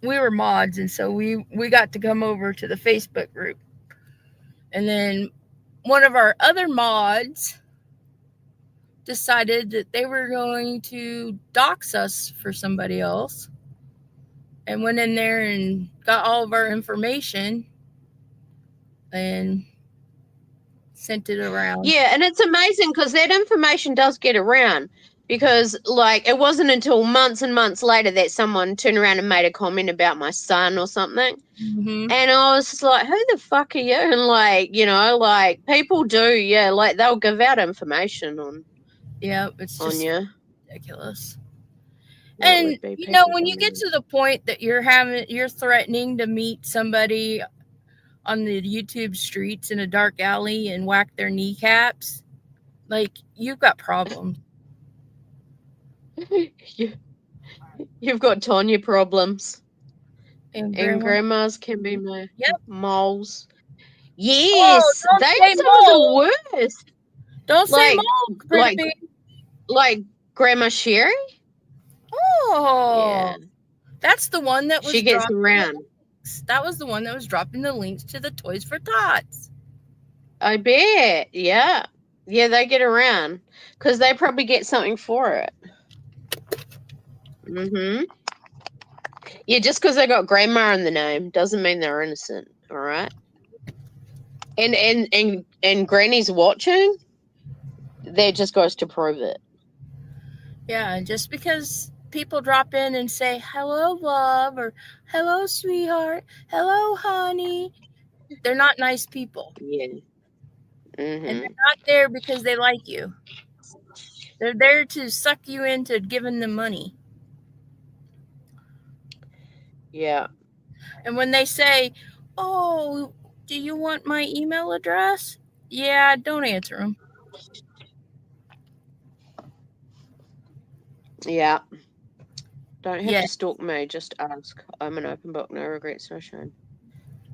We were mods, and so we got to come over to the Facebook group. And then one of our other mods decided that they were going to dox us for somebody else and went in there and got all of our information and sent it around. Yeah, and it's amazing because that information does get around because like it wasn't until months and months later that someone turned around and made a comment about my son or something. Mm-hmm. And I was just like, who the fuck are you? And like, like people do, yeah, like they'll give out information on it's just you. ridiculous. That And would be when you get to the point that you're threatening to meet somebody on the YouTube streets in a dark alley and whack their kneecaps, like you've got problems. You've got Tonya problems. And grandmas can be moles. Oh, Yes, don't they say are some of the worst. Don't say Like, mole, like Grandma Sherry. Oh, Yeah, that's the one that was she gets around. That was the one that was dropping the links to the Toys for Tots. I bet. Yeah, they get around because they probably get something for it. Mm-hmm. Yeah, just because they got grandma in the name doesn't mean they're innocent. All right. And Granny's watching. That just goes to prove it. Yeah, just because people drop in and say hello, love, or hello, sweetheart, hello, honey, they're not nice people. Yeah. And they're not there because they like you. They're there to suck you into giving them money. Yeah. And when they say, oh, do you want my email address? Yeah, don't answer them. Yeah. Don't have to stalk me, just ask. I'm an open book, no regrets, no shame.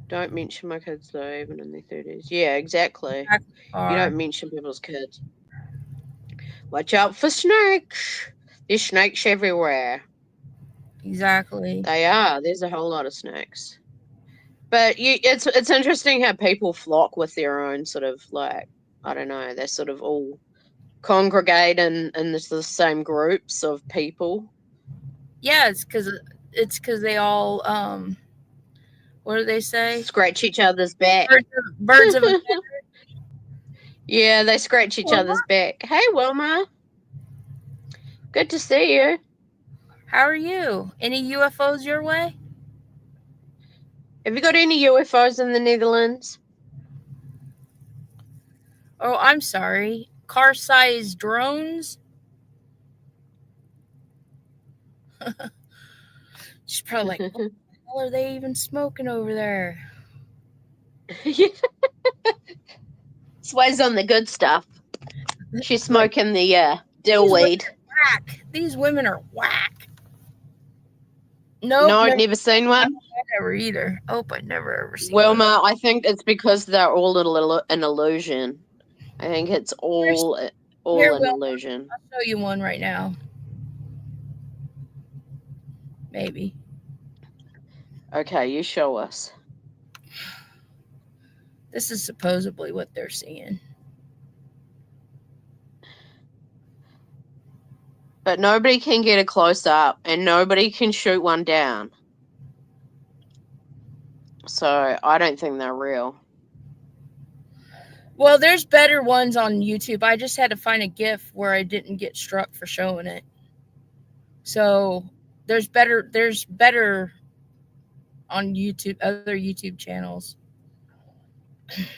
Don't mention my kids though, even in their 30s. Yeah, exactly. You don't mention people's kids. Watch out for snakes. There's snakes everywhere. Exactly. They are. There's a whole lot of snakes. But it's interesting how people flock with their own sort of like, I don't know, they sort of all congregate in the same groups of people. Yeah, it's because they all what do they say? Scratch each other's back. Birds of a feather. Yeah, they scratch each other's back. Hey, Wilma. Good to see you. How are you? Any UFOs your way? Have you got any UFOs in the Netherlands? Oh, I'm sorry. Car-sized drones? She's probably like, what the hell are they even smoking over there? Sway's on the good stuff. She's smoking the dill weed. Whack. These women are whack. No, never seen one. I never either. I never ever seen Wilma, I think it's because they're all an illusion. I think it's all an illusion. I'll show you one right now. Maybe. Okay, you show us. This is supposedly what they're seeing. But nobody can get a close up and nobody can shoot one down. So I don't think they're real. Well, there's better ones on YouTube. I just had to find a GIF where I didn't get struck for showing it. So there's better on YouTube, other YouTube channels.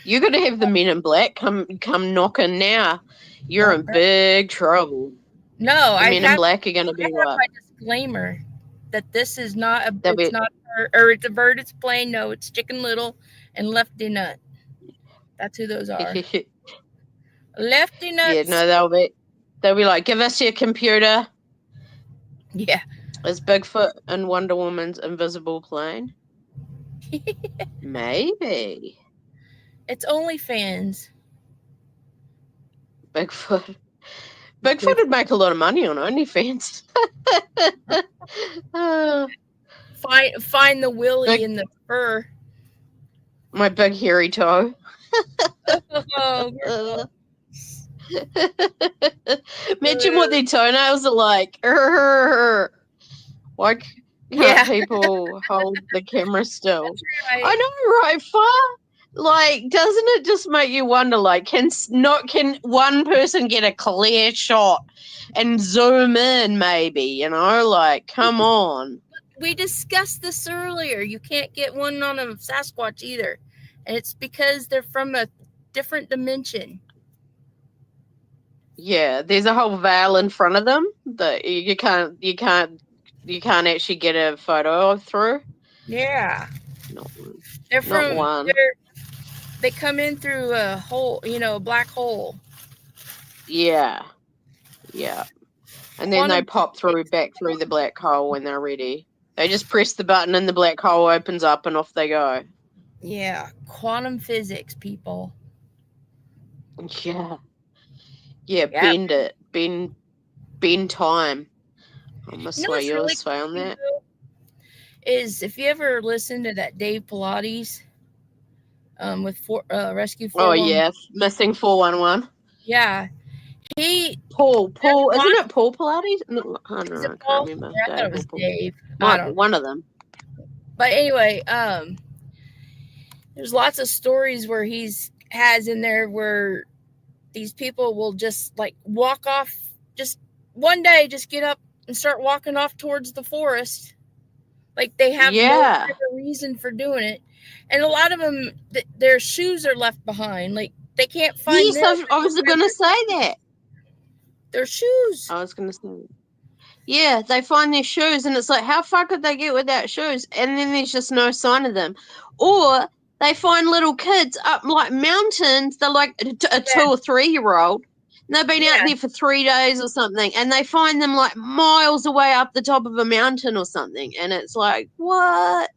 You're gonna have the Men in Black come knocking now. You're in big trouble. No, the Men in Black are gonna be what? My disclaimer that this is not a They'll it's be, not or it's a bird, it's plain. No, it's Chicken Little and Lefty Nut. That's who those are. Lefty Nuts. Yeah, no, they'll be like, give us your computer. Yeah. Is Bigfoot in Wonder Woman's invisible plane? Maybe. It's OnlyFans. Bigfoot would make a lot of money on OnlyFans. Find the willy in the fur. My big hairy toe. Imagine what their toenails are like. Why can't people hold the camera still? Right. I know, right? Like, doesn't it just make you wonder? Like, can one person get a clear shot and zoom in? Maybe, you know, like, come on. We discussed this earlier. You can't get one on a Sasquatch either, and it's because they're from a different dimension. Yeah, there's a whole veil in front of them that you can't actually get a photo through. Yeah, they're from not one. They come in through a hole, a black hole. Yeah, and then they pop back through the black hole when they're ready. They just press the button and the black hole opens up and off they go. Yeah, quantum physics, people. Yeah, bend it. Bend time. I must sway yours sway on that. Is if you ever listen to that Dave Pilates with Rescue 411. Oh, yeah. Missing 411. Yeah. Paul, isn't it Paul Pilates? No, I don't know. I can't remember. I thought it was Dave. One of them. But anyway, there's lots of stories where has in there where these people will just like walk off, just one day, just get up and start walking off towards the forest. Like they have no reason for doing it. And a lot of them, their shoes are left behind. Like they can't find Yes, I was going to say that. Their shoes. I was going to say that. Yeah, they find their shoes and it's like, how far could they get without shoes? And then there's just no sign of them. Or they find little kids up like mountains. They're like a 2 or 3-year-old. And they've been out there for 3 days or something. And they find them like miles away up the top of a mountain or something. And it's like, what?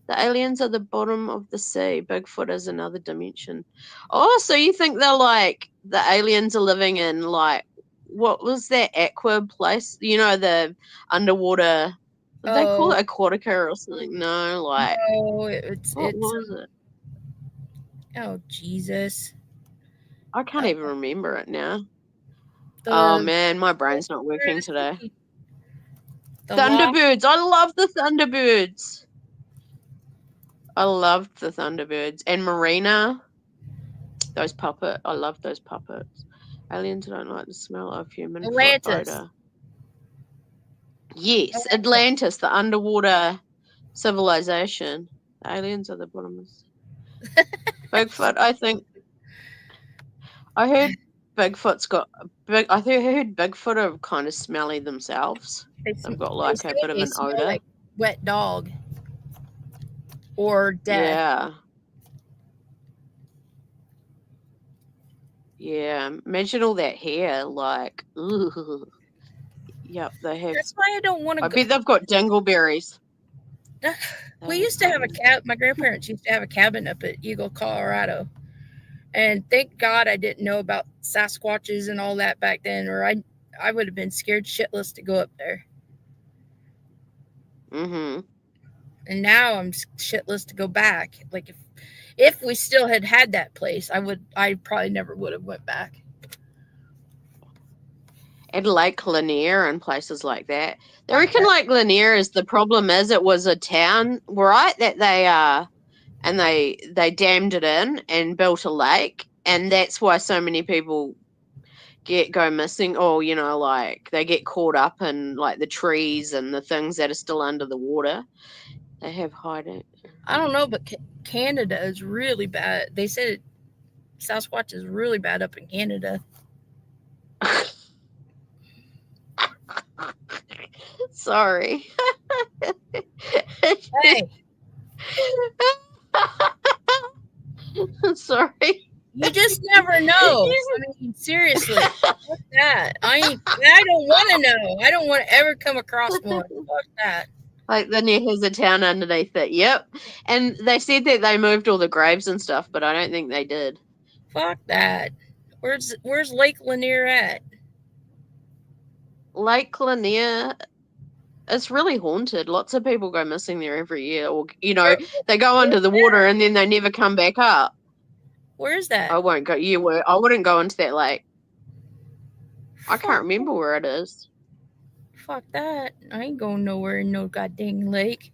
The aliens are the bottom of the sea. Bigfoot is another dimension. Oh, so you think they're like the aliens are living in like, what was that aqua place? You know, the underwater. Did they call it Aquatica or something? No, like. No, what was it? Oh, Jesus. I can't even remember it now. Oh, man, my brain's not working today. Thunderbirds. I love the Thunderbirds. I loved the Thunderbirds. And Marina. Those puppets. I love those puppets. Aliens don't like the smell of human odor. Yes, Atlantis, the underwater civilization. The aliens are the bottom of the Bigfoot, I think. I heard Bigfoot's got I heard Bigfoot are kind of smelly themselves. They've got like a bit of an odor. Like wet dog. Or death. Yeah. Yeah. Imagine all that hair, like, ooh. Yep, they have. That's why I don't want to. I bet they've got dingleberries. We used to have my grandparents used to have a cabin up at Eagle, Colorado. And thank God I didn't know about Sasquatches and all that back then, or I would have been scared shitless to go up there. Mm-hmm. And now I'm shitless to go back. Like if we still had that place, I probably never would have went back. And Lake Lanier and places like that. They reckon Lake Lanier the problem is it was a town, right? That they and they dammed it in and built a lake, And that's why so many people go missing, or like they get caught up in like the trees and the things that are still under the water. They have hiding. I don't know, but Canada is really bad. They said Sasquatch is really bad up in Canada. Sorry. Hey, sorry. you just never know. I mean, seriously, fuck that. I don't want to know. I don't want to ever come across one. Fuck that. Like then there's a town underneath it. Yep. And they said that they moved all the graves and stuff, but I don't think they did. Fuck that. Where's Lake Lanier at? Lake Lanier, it's really haunted. Lots of people go missing there every year, or they go under the water and then they never come back up. Where's that? I won't go. I wouldn't go into that lake. I can't remember where it is. Fuck that. I ain't going nowhere in no goddamn lake.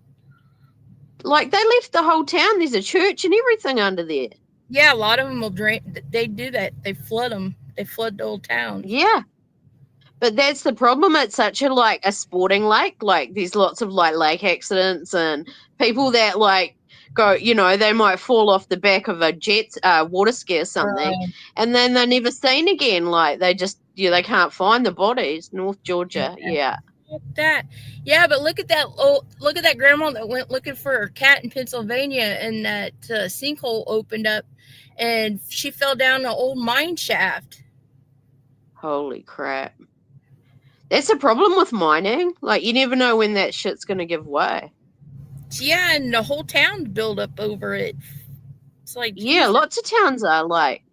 Like, they left the whole town. There's a church and everything under there. Yeah, a lot of them will drain. They do that. They flood them. They flood the old towns. Yeah. But that's the problem. It's such a sporting lake. Like, there's lots of lake accidents and people that go, they might fall off the back of a jet water ski or something, and then they're never seen again. Like, they just they can't find the bodies. North Georgia, yeah. Look at that. Yeah, but look at that. Oh, look at that grandma that went looking for her cat in Pennsylvania, and that sinkhole opened up, and she fell down the old mine shaft. Holy crap! That's a problem with mining. Like, you never know when that shit's gonna give way. Yeah, and the whole town built up over it. It's like, yeah, lots of towns are like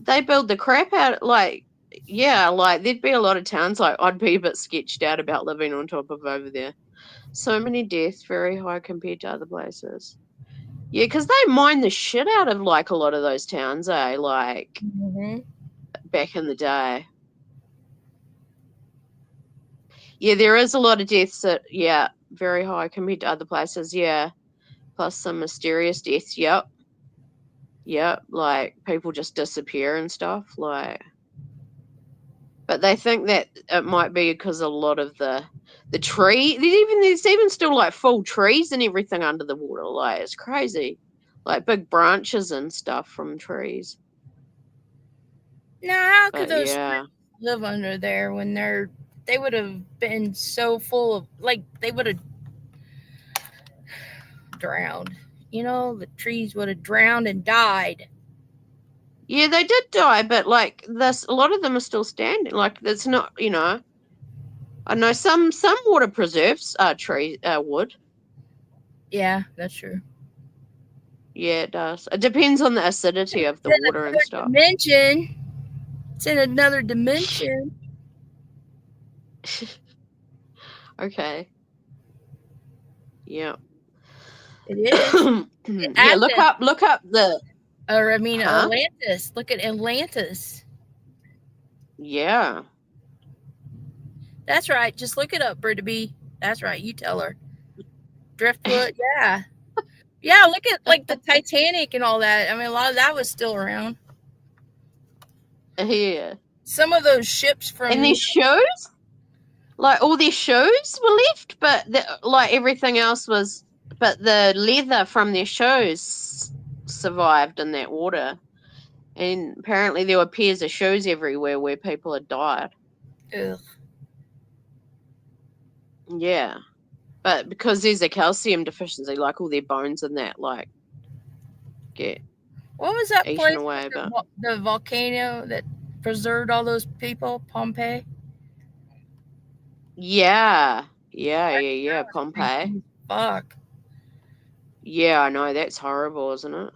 they build the crap out. Like, yeah, like there'd be a lot of towns like I'd be a bit sketched out about living on top of over there. So many deaths, very high compared to other places. Yeah, because they mine the shit out of a lot of those towns, eh? Like back in the day. Yeah, there is a lot of deaths very high compared to other places, yeah. Plus some mysterious deaths, yep. Yep, like people just disappear and stuff, like. But they think that it might be because a lot of the tree, there's even still full trees and everything under the water, like it's crazy. Like big branches and stuff from trees. Now, how could those trees live under there when they would have been so full of, they would have drowned. The trees would have drowned and died. Yeah, they did die, but a lot of them are still standing. Like, it's not, I know some water preserves wood. Yeah, that's true. Yeah, it does. It depends on the acidity of the water and stuff. Dimension. It's in another dimension. Okay. Yeah. It is. Yeah, look up the. Atlantis. Look at Atlantis. Yeah. That's right. Just look it up, Brittany. That's right. You tell her. Driftwood. Yeah. Yeah. Look at the Titanic and all that. I mean, a lot of that was still around. Yeah. Some of those ships from. And their shoes, all their shoes were left, but everything else was. But the leather from their shoes survived in that water. And apparently there were pairs of shoes everywhere where people had died. Ugh. Yeah. But because there's a calcium deficiency, all their bones and that, get what was that place? Away, the volcano that preserved all those people? Pompeii? Yeah. Yeah. Pompeii. Fuck. Yeah, I know. That's horrible, isn't it?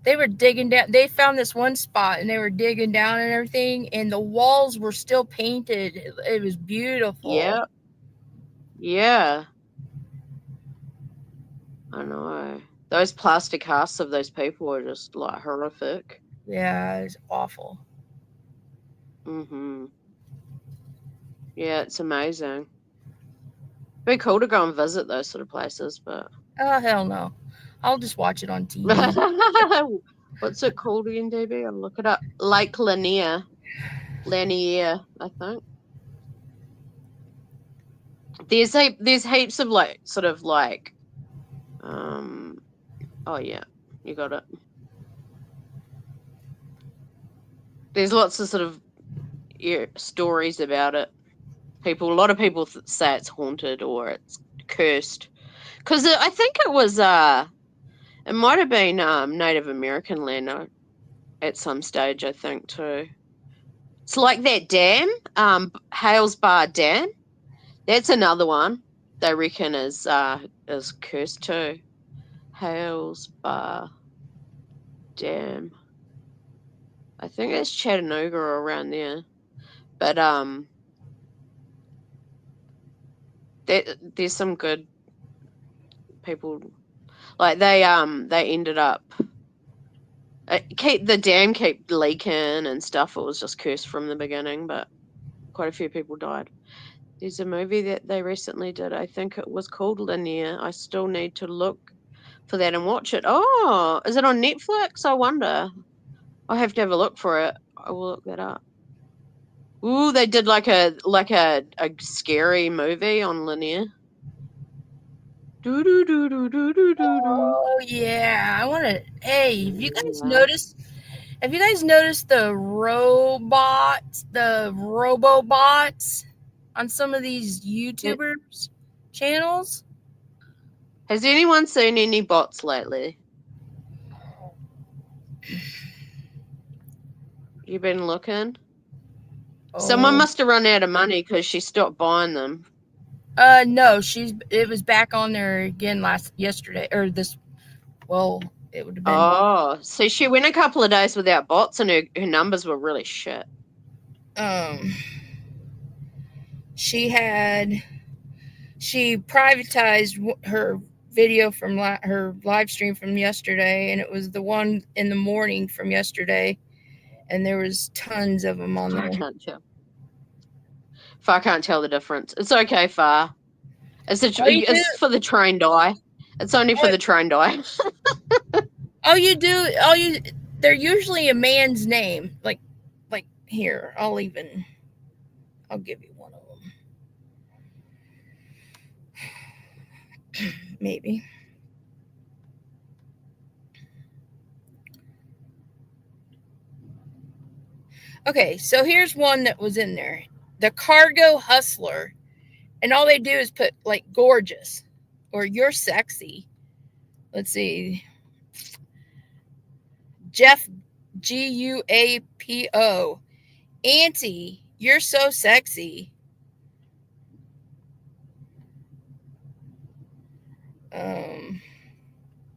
They were digging down. They found this one spot and they were digging down and everything, and the walls were still painted. It was beautiful. Yeah. Yeah. I know. Those plastic casts of those people are just horrific. Yeah, it's awful. Yeah, it's amazing. Be cool to go and visit those sort of places, but oh hell no. I'll just watch it on TV. What's it called again, DB? I'll look it up. Lake Lanier, I think. There's heaps of like sort of like, oh yeah, you got it. There's lots of sort of stories about it. A lot of people say it's haunted or it's cursed, because I think it was it might have been Native American land at some stage, I think too. It's like that dam, Hales Bar Dam. That's another one they reckon is cursed too. Hales Bar Dam. I think it's Chattanooga or around there. But there's some good people, like they ended up the dam kept leaking and stuff. It was just cursed from the beginning, but quite a few people died. There's a movie that they recently did. I think it was called Linear. I still need to look for that and watch it. Oh, is it on Netflix? I wonder. I'll have to have a look for it. I will look that up. Ooh, they did like a scary movie on Linear. Oh yeah, I want to. Hey, have you guys noticed? Have you guys noticed the robobots on some of these YouTubers channels? Has anyone seen any bots lately? You been looking? Oh. Someone must have run out of money because she stopped buying them. No, it was back on there again yesterday or this. Well, it would have been. Oh, so she went a couple of days without bots, and her numbers were really shit. She privatized her video from her live stream from yesterday, and it was the one in the morning from yesterday, and there was tons of them on there. I can't tell. Far can't tell the difference. It's okay, Far. It's for the trained eye. It's only for the trained eye. They're usually a man's name. Like here, I'll give you one of them. Maybe. Okay, so here's one that was in there. The Cargo Hustler. And all they do is put like gorgeous or you're sexy. Let's see. Jeff Guapo. Auntie, you're so sexy.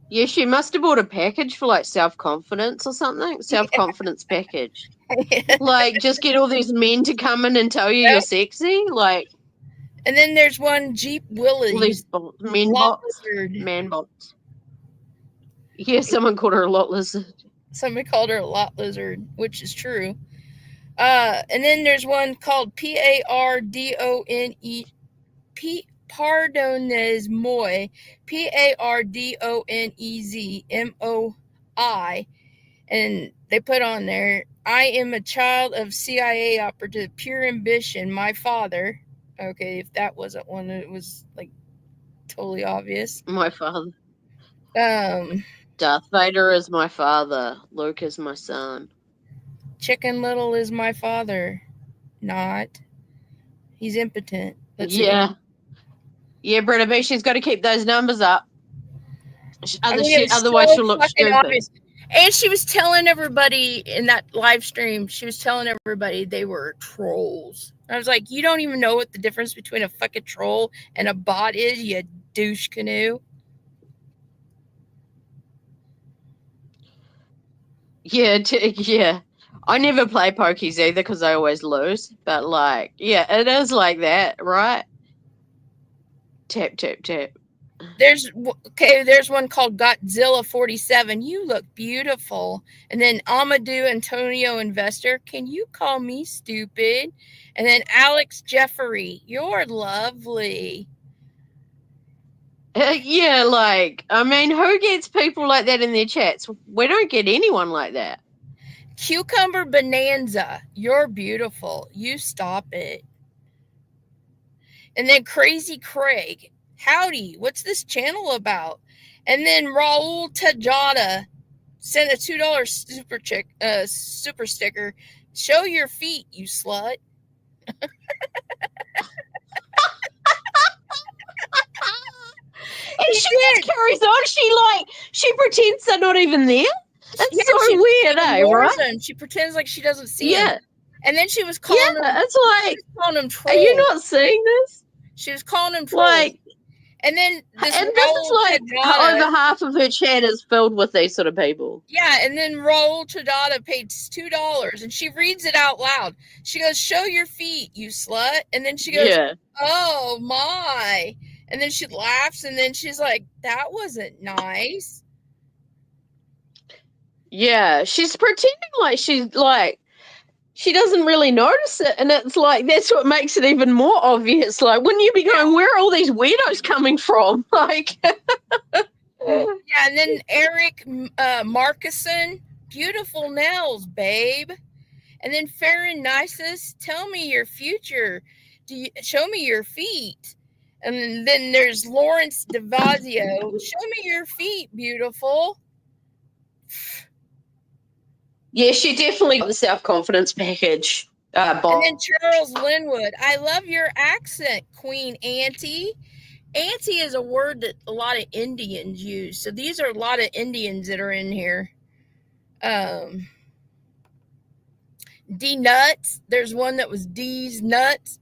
Yeah, she must have bought a package for like self-confidence or something. Self-confidence package. Like, just get all these men to come in and tell you you're sexy. Like, and then there's one Jeep Willys. Man bots. Yeah, someone called her a lot lizard. Somebody called her a lot lizard, which is true. And then there's one called Pardonez Moi, Pardonezmoi, and they put on there, I am a child of CIA operative, pure ambition, my father. Okay, if that wasn't one, it was like totally obvious. My father. Darth Vader is my father. Luke is my son. Chicken Little is my father. Not. He's impotent. Yeah, Britta B, she's got to keep those numbers up. Otherwise she'll look stupid. Obvious. And she was telling everybody in that live stream, they were trolls. I was like, you don't even know what the difference between a fucking troll and a bot is, you douche canoe. Yeah. I never play pokies either because I always lose. But like, yeah, it is like that, right? Tap, tap, tap. There's one called Godzilla 47. You look beautiful. And then Amadou Antonio Investor. Can you call me stupid? And then Alex Jeffrey. You're lovely. Yeah, like, I mean, who gets people like that in their chats? We don't get anyone like that. Cucumber Bonanza, you're beautiful. You stop it. And then Crazy Craig, howdy, what's this channel about? And then Raul Tajada sent a $2 super sticker. Show your feet, you slut. And she just carries on. She pretends they're not even there. That's so weird, right? Them. She pretends like she doesn't see him. And then she was calling them. It's like, calling them trolls. Are you not seeing this? She was calling them trolls. Like, and then this is like over half of her chat is filled with these sort of people. Yeah, and then Raul Tadada paid $2, and she reads it out loud. She goes, "Show your feet, you slut." And then she goes, "Oh my!" And then she laughs, and then she's like, "That wasn't nice." Yeah, she's pretending like she doesn't really notice it, and it's like that's what makes it even more obvious. Like, wouldn't you be going, where are all these weirdos coming from? Like, yeah. And then Eric Markuson, beautiful nails, babe. And then Farron Nisus, tell me your future. Show me your feet. And then there's Lawrence DeVazio, show me your feet, beautiful. Yeah, she definitely got the self-confidence package. And then Charles Linwood, I love your accent, Queen Auntie. Auntie is a word that a lot of Indians use. So these are a lot of Indians that are in here. D Nuts. There's one that was D's Nuts.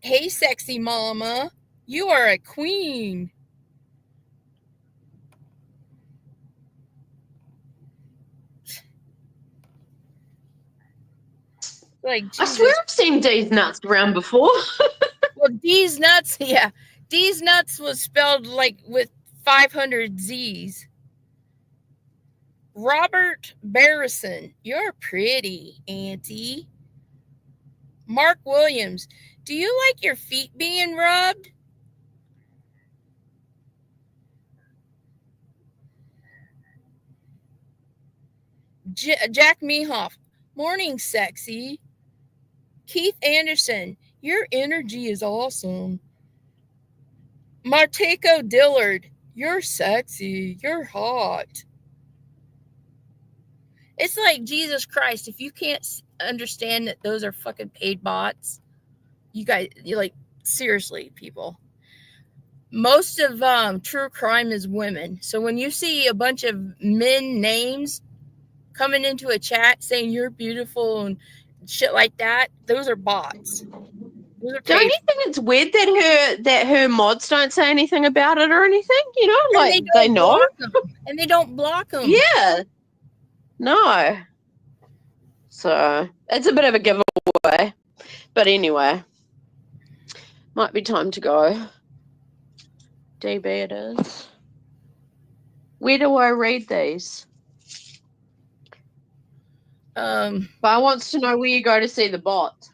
Hey, sexy mama, you are a queen. Like, Jesus. I swear I've seen D's Nuts around before. Well, D's Nuts, yeah. D's Nuts was spelled like with 500 Z's. Robert Barrison, you're pretty, Auntie. Mark Williams, do you like your feet being rubbed? Jack Mehoff, morning, sexy. Keith Anderson, your energy is awesome. Marteco Dillard, you're sexy. You're hot. It's like, Jesus Christ, if you can't understand that those are fucking paid bots, you guys, you're like, seriously, people. Most of true crime is women. So when you see a bunch of men names coming into a chat saying you're beautiful and shit like that, those are bots. Don't you think it's weird that her mods don't say anything about it or anything? You know, like they know. And they don't block them. Yeah. No. So it's a bit of a giveaway. But anyway, might be time to go. DB it is. Where do I read these? But wants to know where you go to see the bot.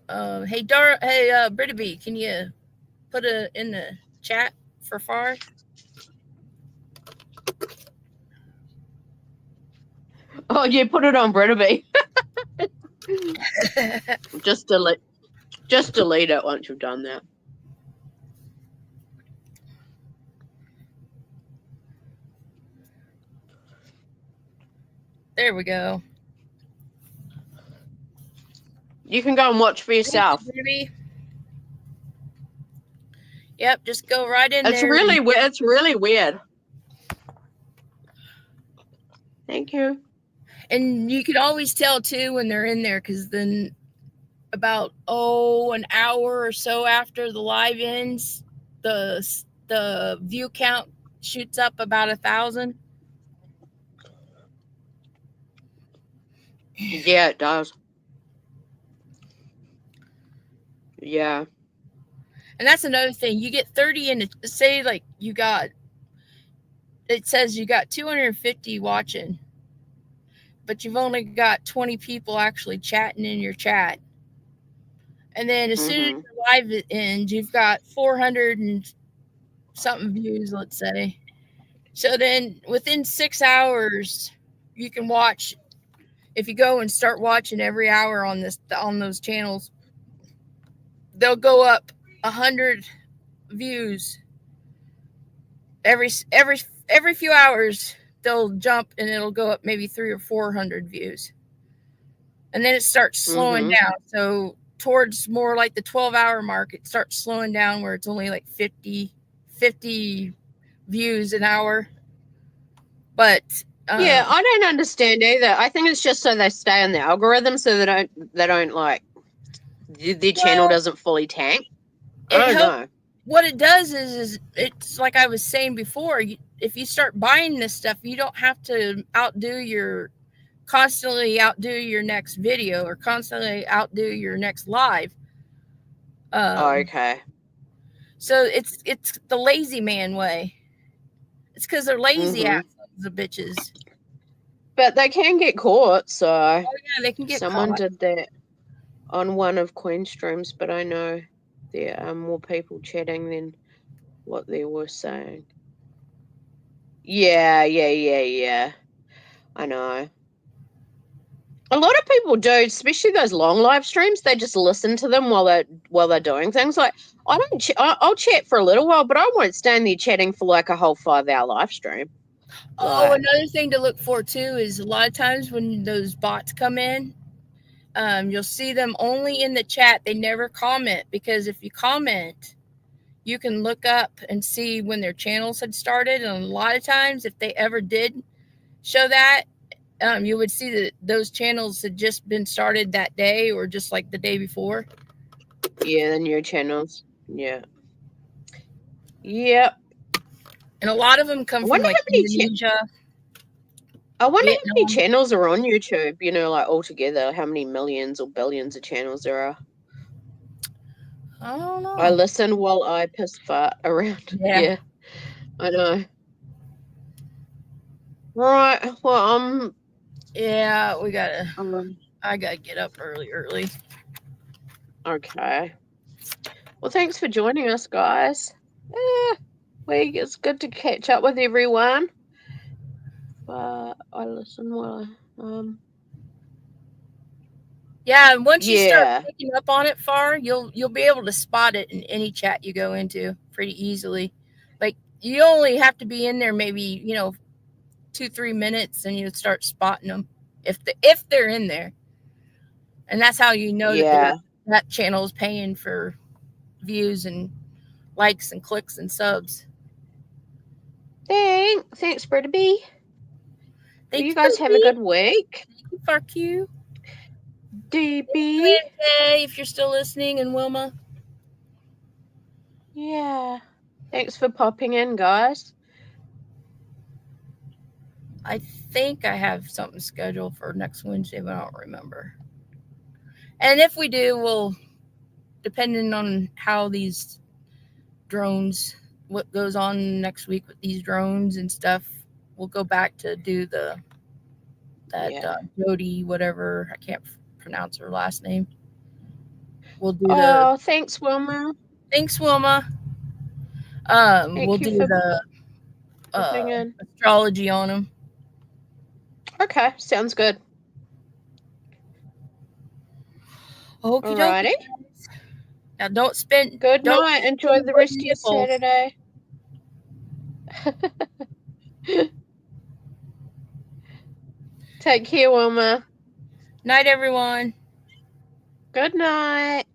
Hey, Brittany, can you put it in the chat for Far? Oh, yeah, put it on Brittany. Just delete it once you've done that. There we go. You can go and watch for yourself. Yep, just go right in there. It's really weird. Thank you. And you can always tell, too, when they're in there, because then about, an hour or so after the live ends, the view count shoots up about 1,000. Yeah, it does. Yeah. And that's another thing. You get 30 in, say, like, it says you got 250 watching, but you've only got 20 people actually chatting in your chat. And then as soon as the live ends, you've got 400 and something views, let's say. So then within 6 hours, you can watch. If you go and start watching every hour on those channels, they'll go up 100 views every few hours. They'll jump and it'll go up maybe 300 or 400 views, and then it starts slowing down. So towards more like the 12-hour mark, it starts slowing down where it's only like 50 views an hour. But yeah, I don't understand either. I think it's just so they stay on the algorithm, so they don't like their channel doesn't fully tank. I don't know. What it does is it's like I was saying before. If you start buying this stuff, you don't have to constantly outdo your next video or constantly outdo your next live. Okay. So it's the lazy man way. It's because they're lazy assholes, the bitches. But they can get caught, so yeah, they can get someone caught. did that on one of Queen's streams, but I know there are more people chatting than what they were saying. Yeah. I know. A lot of people do, especially those long live streams. They just listen to them while they're doing things. Like I'll chat for a little while, but I won't stand there chatting for like a whole 5-hour live stream. Another thing to look for too is a lot of times when those bots come in, you'll see them only in the chat. They never comment, because if you comment, you can look up and see when their channels had started. And a lot of times, if they ever did show that, you would see that those channels had just been started that day or just like the day before. Yeah, the new channels. Yeah. Yep. And a lot of them come from like Indonesia. I wonder how many channels are on YouTube, you know, like altogether, how many millions or billions of channels there are. I don't know. I listen while I piss fart around. Yeah. I know. Right. Well, yeah, we gotta. I gotta get up early. Okay. Well, thanks for joining us, guys. It's good to catch up with everyone. But I listen while Yeah, and once you start picking up on it far, you'll be able to spot it in any chat you go into pretty easily. Like, you only have to be in there maybe 2-3 minutes, and you start spotting them if they're in there, and that's how you know that channel is paying for views and likes and clicks and subs. Thanks, Britta B. You guys have a good week. Fuck you. DB. If you're still listening, and Wilma. Yeah. Thanks for popping in, guys. I think I have something scheduled for next Wednesday, but I don't remember. And if we do, we'll, depending on how these drones, what goes on next week with these drones and stuff, we'll go back to do that Jody, whatever, I can't pronounce her last name. We'll do thanks, Wilma. Thanks, Wilma. We'll do the astrology on them. Okay, sounds good. Alrighty. Now don't spend. Good night. Enjoy the rest of your Saturday. Take care, Wilma. Night, everyone. Good night.